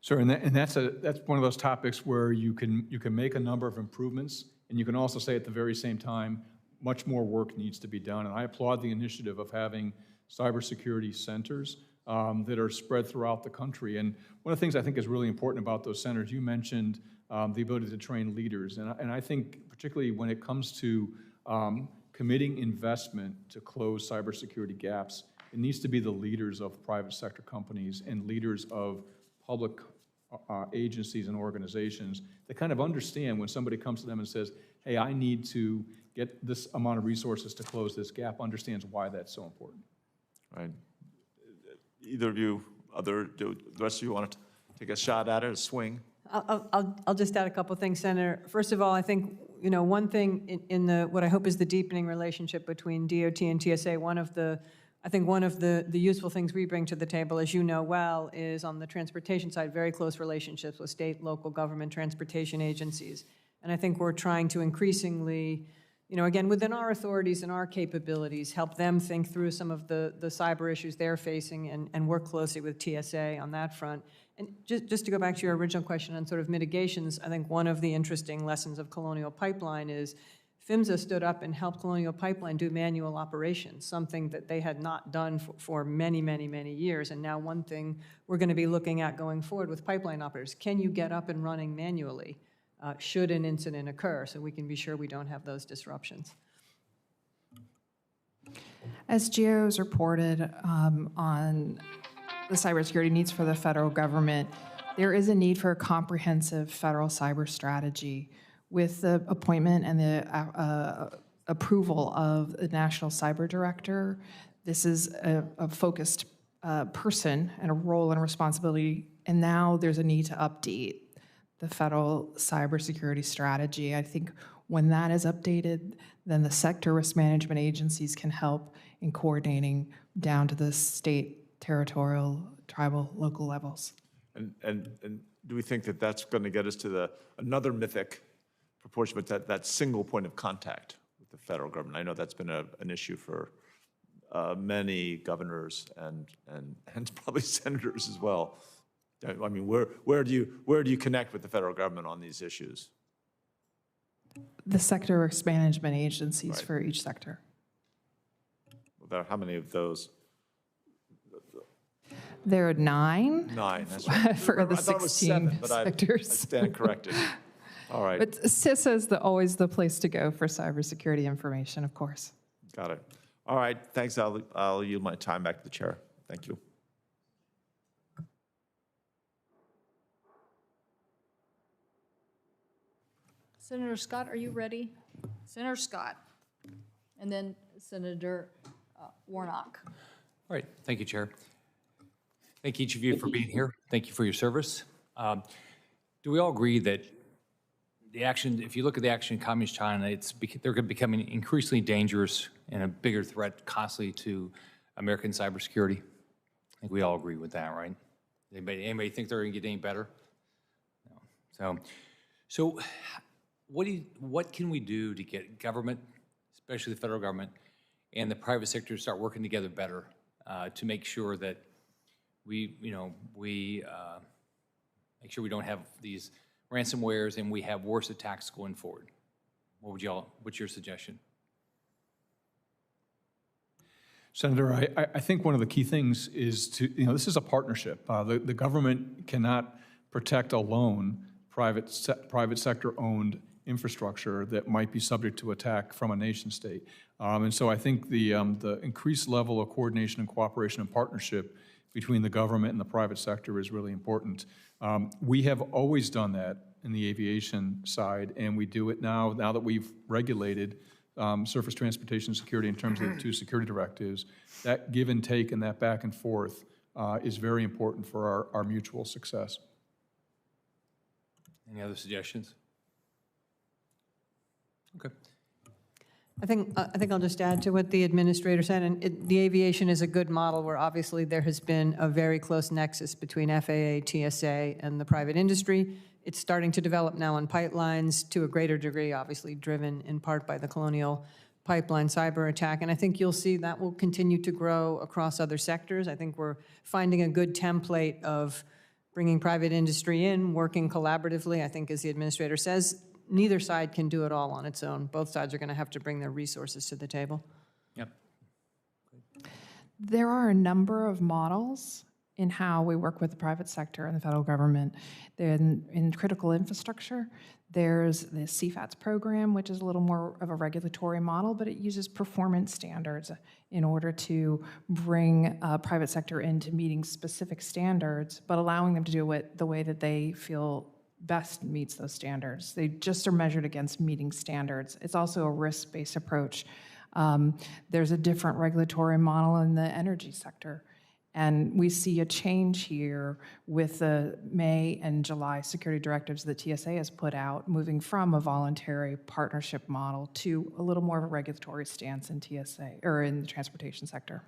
Sure, and that's one of those topics where you can make a number of improvements, and you can also say at the very same time, much more work needs to be done. And I applaud the initiative of having cybersecurity centers that are spread throughout the country. And one of the things I think is really important about those centers, you mentioned the ability to train leaders. And I think particularly when it comes to committing investment to close cybersecurity gaps, it needs to be the leaders of private sector companies and leaders of public agencies and organizations that kind of understand when somebody comes to them and says, hey, I need to get this amount of resources to close this gap, understands why that's so important. Right. Either of you, the rest of you want to take a shot at it, a swing? I'll just add a couple things, Senator. First of all, I think, one thing in the what I hope is the deepening relationship between DOT and TSA, one of the useful things we bring to the table, as you know well, is on the transportation side, very close relationships with state, local government transportation agencies. And I think we're trying to increasingly, again, within our authorities and our capabilities, help them think through some of the cyber issues they're facing and work closely with TSA on that front. And just to go back to your original question on sort of mitigations, I think one of the interesting lessons of Colonial Pipeline is PHMSA stood up and helped Colonial Pipeline do manual operations, something that they had not done for many, many, many years. And now one thing we're going to be looking at going forward with pipeline operators, can you get up and running manually should an incident occur, so we can be sure we don't have those disruptions? As GAO has reported on the cybersecurity needs for the federal government, there is a need for a comprehensive federal cyber strategy. With the appointment and the approval of the National Cyber Director, this is a focused person and a role and responsibility, and now there's a need to update the federal cybersecurity strategy. I think when that is updated, then the sector risk management agencies can help in coordinating down to the state, territorial, tribal, local levels. And do we think that that's going to get us to another mythic proportion, but that single point of contact with the federal government? I know that's been an issue for many governors and probably senators as well. I mean, where do you connect with the federal government on these issues? The sector risk management agencies Right. for each sector. How many of those? There are 9. 9. That's right. for the I thought it was 16 7, but sectors. I stand corrected. All right. But CISA is always the place to go for cybersecurity information, of course. Got it. All right. Thanks. I'll yield my time back to the chair. Thank you. Senator Scott, are you ready? Senator Scott, and then Senator Warnock. All right, thank you, Chair. Thank each of you for being here. Thank you for your service. Do we all agree that the action, if you look at the action in Communist China, they're becoming increasingly dangerous and a bigger threat constantly to American cybersecurity? I think we all agree with that, right? Anybody think they're going to get any better? No. So what can we do to get government, especially the federal government, and the private sector to start working together better to make sure that we make sure we don't have these ransomwares and we have worse attacks going forward? What's your suggestion? Senator, I think one of the key things is this is a partnership. The government cannot protect alone private sector-owned infrastructure that might be subject to attack from a nation state. And so I think the increased level of coordination and cooperation and partnership between the government and the private sector is really important. We have always done that in the aviation side, and we do it now that we've regulated surface transportation security in terms of the 2 security directives. That give and take and that back and forth is very important for our mutual success. Any other suggestions? Okay. I think I'll just add to what the administrator said, and the aviation is a good model where obviously there has been a very close nexus between FAA, TSA, and the private industry. It's starting to develop now on pipelines to a greater degree, obviously driven in part by the Colonial Pipeline cyber attack, and I think you'll see that will continue to grow across other sectors. I think we're finding a good template of bringing private industry in, working collaboratively. I think, as the administrator says, neither side can do it all on its own. Both sides are going to have to bring their resources to the table. Yep. There are a number of models in how we work with the private sector and the federal government. In critical infrastructure, there's the CFATS program, which is a little more of a regulatory model, but it uses performance standards in order to bring private sector into meeting specific standards, but allowing them to do it the way that they feel best meets those standards. They just are measured against meeting standards. It's also a risk-based approach. There's a different regulatory model in the energy sector. And we see a change here with the May and July security directives that TSA has put out, moving from a voluntary partnership model to a little more of a regulatory stance in TSA, or in the transportation sector.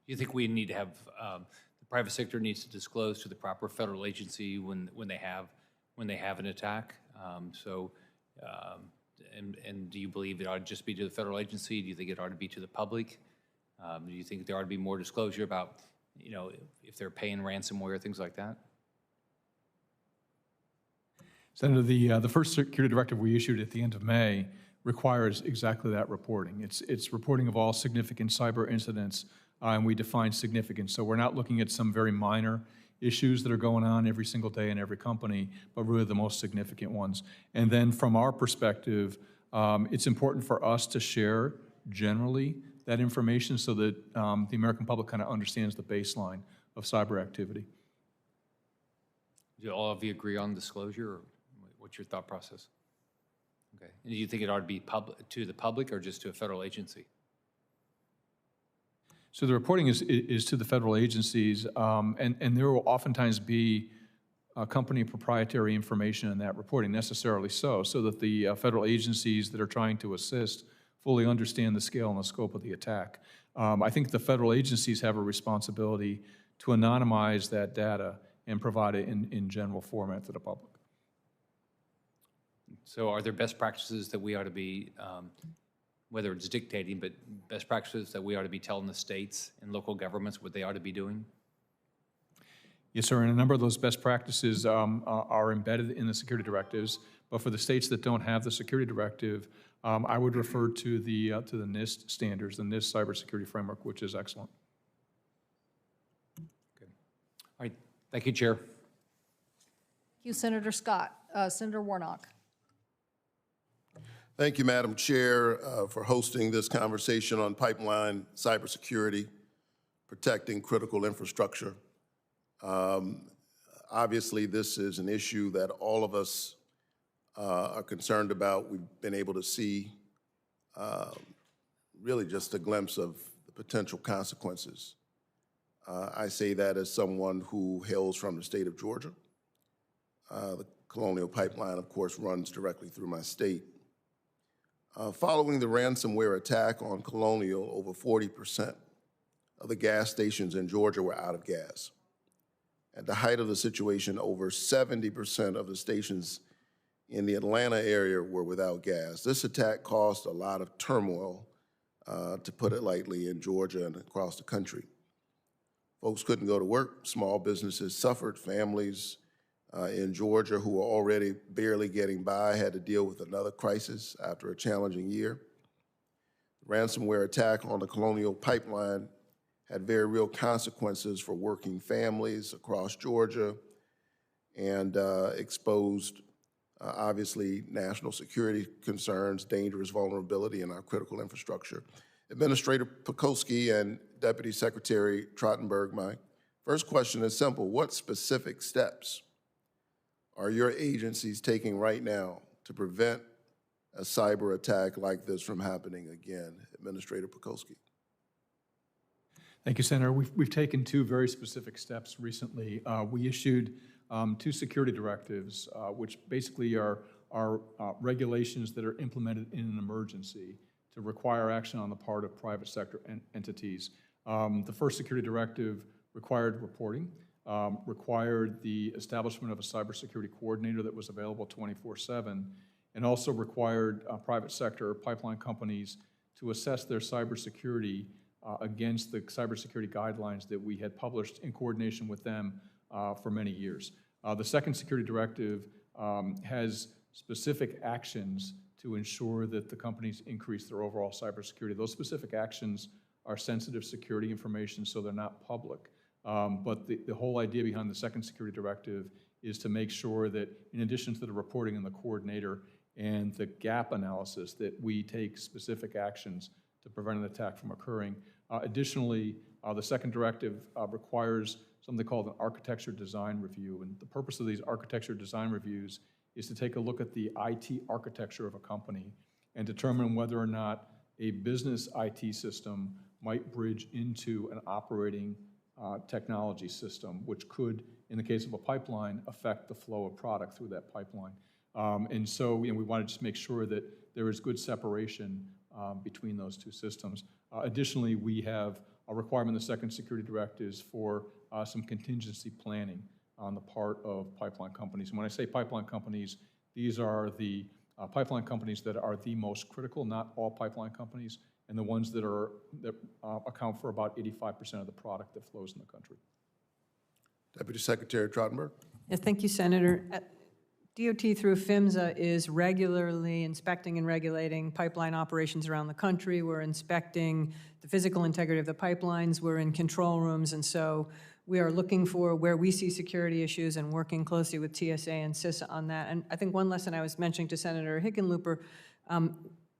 Do you think we need to have, the private sector needs to disclose to the proper federal agency when they have an attack? And do you believe it ought to just be to the federal agency? Do you think it ought to be to the public? Do you think there ought to be more disclosure about, you know, if they're paying ransomware, things like that? Senator, the first security directive we issued at the end of May requires exactly that reporting. It's reporting of all significant cyber incidents, and we define significance. So we're not looking at some very minor issues that are going on every single day in every company, but really the most significant ones. And then from our perspective, it's important for us to share generally that information so that the American public kind of understands the baseline of cyber activity. Do all of you agree on disclosure, or what's your thought process? Okay. And do you think it ought to be to the public or just to a federal agency? So the reporting is to the federal agencies, and there will oftentimes be company proprietary information in that reporting, necessarily so that the federal agencies that are trying to assist fully understand the scale and the scope of the attack. I think the federal agencies have a responsibility to anonymize that data and provide it in general format to the public. So are there best practices that we ought to be, whether it's dictating, but best practices that we ought to be telling the states and local governments what they ought to be doing? Yes, sir, and a number of those best practices are embedded in the security directives, but for the states that don't have the security directive, I would refer to the NIST standards, the NIST cybersecurity framework, which is excellent. Okay. All right, thank you, Chair. Thank you, Senator Scott. Senator Warnock. Thank you, Madam Chair, for hosting this conversation on pipeline cybersecurity, protecting critical infrastructure. Obviously, this is an issue that all of us are concerned about. We've been able to see really just a glimpse of the potential consequences. I say that as someone who hails from the state of Georgia. The Colonial Pipeline, of course, runs directly through my state. Following the ransomware attack on Colonial, over 40% of the gas stations in Georgia were out of gas. At the height of the situation, over 70% of the stations in the Atlanta area were without gas. This attack caused a lot of turmoil, to put it lightly, in Georgia and across the country. Folks couldn't go to work, small businesses suffered, families in Georgia who were already barely getting by had to deal with another crisis after a challenging year. The ransomware attack on the Colonial Pipeline had very real consequences for working families across Georgia and exposed, obviously, national security concerns, dangerous vulnerability in our critical infrastructure. Administrator Pekoske and Deputy Secretary Trottenberg, my first question is simple. What specific steps are your agencies taking right now to prevent a cyber attack like this from happening again? Administrator Pekoske. Thank you, Senator. We've taken two very specific steps recently. We issued two security directives, which basically are regulations that are implemented in an emergency to require action on the part of private sector entities. The first security directive required reporting, required the establishment of a cybersecurity coordinator that was available 24/7, and also required private sector pipeline companies to assess their cybersecurity against the cybersecurity guidelines that we had published in coordination with them for many years. The second security directive has specific actions to ensure that the companies increase their overall cybersecurity. Those specific actions are sensitive security information, so they're not public. But the whole idea behind the second security directive is to make sure that in addition to the reporting and the coordinator and the gap analysis, that we take specific actions to prevent an attack from occurring. Additionally, the second directive requires something called an architecture design review. And the purpose of these architecture design reviews is to take a look at the IT architecture of a company and determine whether or not a business IT system might bridge into an operating technology system, which could, in the case of a pipeline, affect the flow of product through that pipeline. And so we want to just make sure that there is good separation between those two systems. Additionally, we have a requirement in the second security directives for some contingency planning on the part of pipeline companies. And when I say pipeline companies, these are the pipeline companies that are the most critical, not all pipeline companies, and the ones that account for about 85% of the product that flows in the country. Deputy Secretary Trottenberg. Yes, thank you, Senator. DOT through PHMSA is regularly inspecting and regulating pipeline operations around the country. We're inspecting the physical integrity of the pipelines. We're in control rooms, and so we are looking for where we see security issues and working closely with TSA and CISA on that. And I think one lesson I was mentioning to Senator Hickenlooper,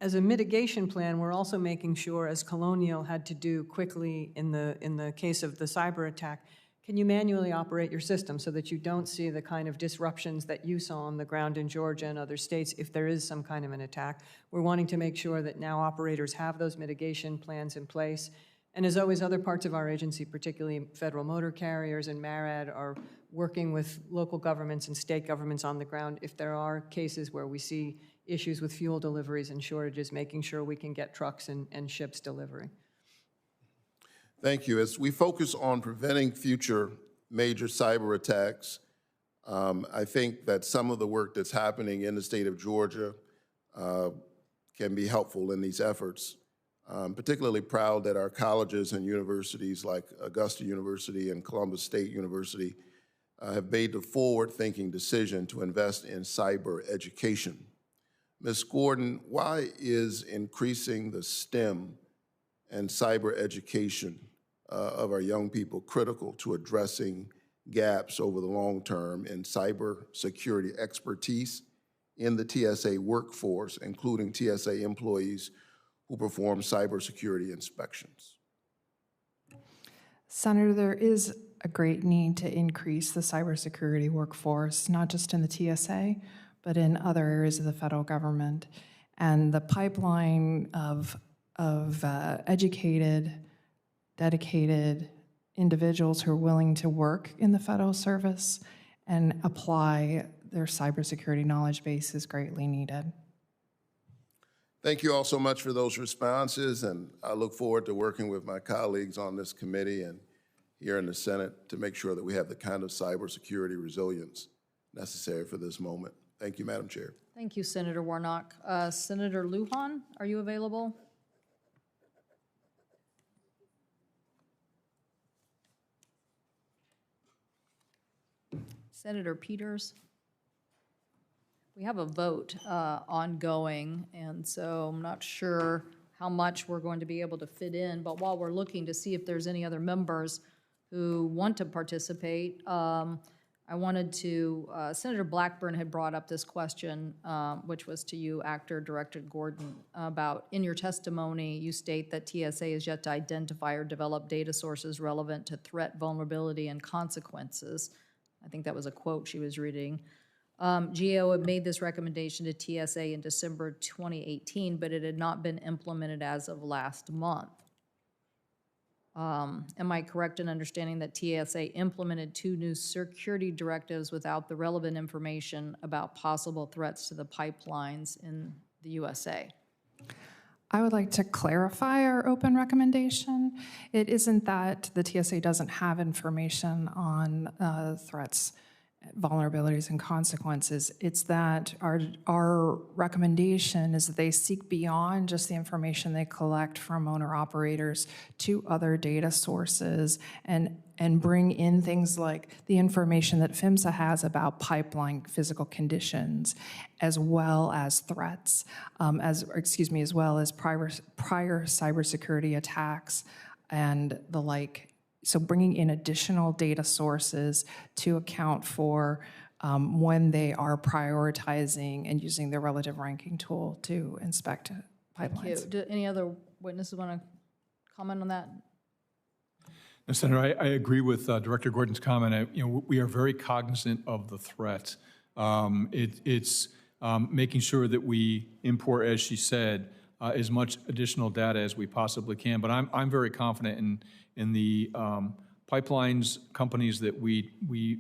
as a mitigation plan, we're also making sure, as Colonial had to do quickly in the case of the cyber attack, can you manually operate your system so that you don't see the kind of disruptions that you saw on the ground in Georgia and other states if there is some kind of an attack? We're wanting to make sure that now operators have those mitigation plans in place. And as always, other parts of our agency, particularly federal motor carriers and MARAD, are working with local governments and state governments on the ground if there are cases where we see issues with fuel deliveries and shortages, making sure we can get trucks and ships delivering. Thank you. As we focus on preventing future major cyber attacks, I think that some of the work that's happening in the state of Georgia can be helpful in these efforts. I'm particularly proud that our colleges and universities like Augusta University and Columbus State University have made the forward-thinking decision to invest in cyber education. Ms. Gordon, why is increasing the STEM and cyber education of our young people critical to addressing gaps over the long term in cyber security expertise in the TSA workforce, including TSA employees who perform cybersecurity inspections? Senator, there is a great need to increase the cybersecurity workforce, not just in the TSA, but in other areas of the federal government. And the pipeline of educated, dedicated individuals who are willing to work in the federal service and apply their cybersecurity knowledge base is greatly needed. Thank you all so much for those responses, and I look forward to working with my colleagues on this committee and here in the Senate to make sure that we have the kind of cybersecurity resilience necessary for this moment. Thank you, Madam Chair. Thank you, Senator Warnock. Senator Lujan, are you available? Senator Peters? We have a vote ongoing, and so I'm not sure how much we're going to be able to fit in, but while we're looking to see if there's any other members who want to participate, I wanted to, Senator Blackburn had brought up this question, which was to you, Actor Director Gordon, about in your testimony, you state that TSA is yet to identify or develop data sources relevant to threat, vulnerability, and consequences. I think that was a quote she was reading. GAO had made this recommendation to TSA in December 2018, but it had not been implemented as of last month. Am I correct in understanding that TSA implemented 2 new security directives without the relevant information about possible threats to the pipelines in the USA? I would like to clarify our open recommendation. It isn't that the TSA doesn't have information on threats, vulnerabilities, and consequences. It's that our recommendation is that they seek beyond just the information they collect from owner-operators to other data sources and bring in things like the information that PHMSA has about pipeline physical conditions, as well as threats, as well as prior cybersecurity attacks and the like. So bringing in additional data sources to account for when they are prioritizing and using their relative ranking tool to inspect pipelines. Thank you. Do any other witnesses want to comment on that? No, Senator, I agree with Director Gordon's comment. We are very cognizant of the threat. It's making sure that we import, as she said, as much additional data as we possibly can. But I'm very confident in the pipelines companies that we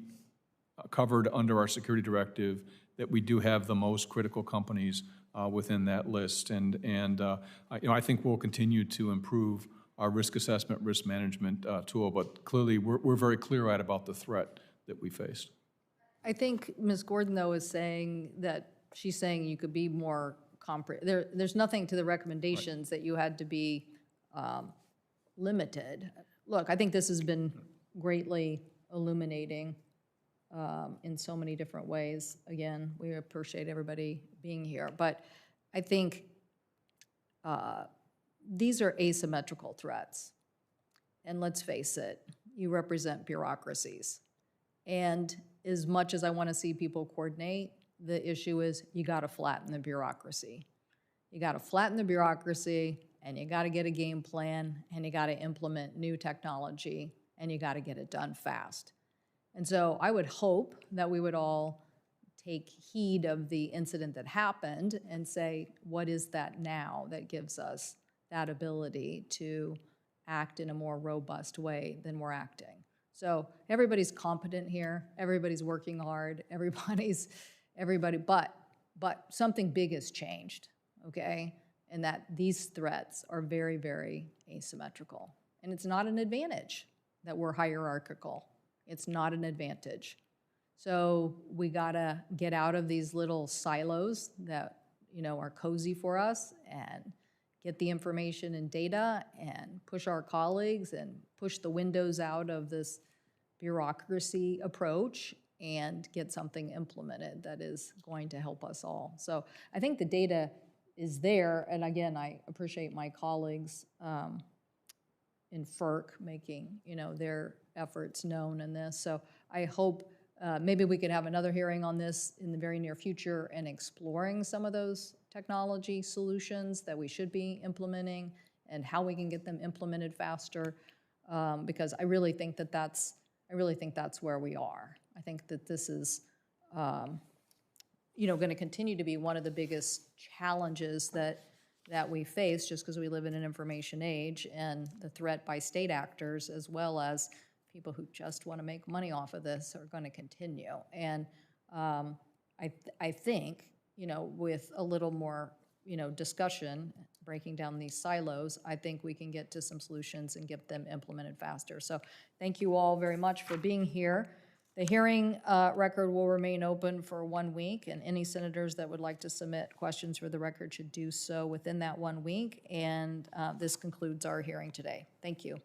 covered under our security directive, that we do have the most critical companies within that list. And I think we'll continue to improve our risk assessment, risk management tool, but clearly we're very clear-eyed about the threat that we faced. I think Ms. Gordon, though, is saying that she's saying you could be more there's nothing to the recommendations that you had to be limited. Look, I think this has been greatly illuminating in so many different ways. Again, we appreciate everybody being here, but I think these are asymmetrical threats. And let's face it, you represent bureaucracies. And as much as I want to see people coordinate, the issue is you got to flatten the bureaucracy. You got to flatten the bureaucracy, and you got to get a game plan, and you got to implement new technology, and you got to get it done fast. And so I would hope that we would all take heed of the incident that happened and say, what is that now that gives us that ability to act in a more robust way than we're acting? So everybody's competent here, everybody's working hard, but something big has changed, okay? And that these threats are very, very asymmetrical. And it's not an advantage that we're hierarchical. It's not an advantage. So we gotta get out of these little silos that, you know, are cozy for us and get the information and data and push our colleagues and push the windows out of this bureaucracy approach and get something implemented that is going to help us all. So I think the data is there, and again, I appreciate my colleagues in FERC making, you know, their efforts known in this. So I hope maybe we could have another hearing on this in the very near future and exploring some of those technology solutions that we should be implementing and how we can get them implemented faster, because I really think that that's where we are. I think that this is, you know, going to continue to be one of the biggest challenges that we face, just because we live in an information age, and the threat by state actors as well as people who just want to make money off of this are going to continue. And I think, you know, with a little more, you know, discussion, breaking down these silos, I think we can get to some solutions and get them implemented faster. So thank you all very much for being here. The hearing record will remain open for 1 week, and any senators that would like to submit questions for the record should do so within that 1 week. And this concludes our hearing today. Thank you.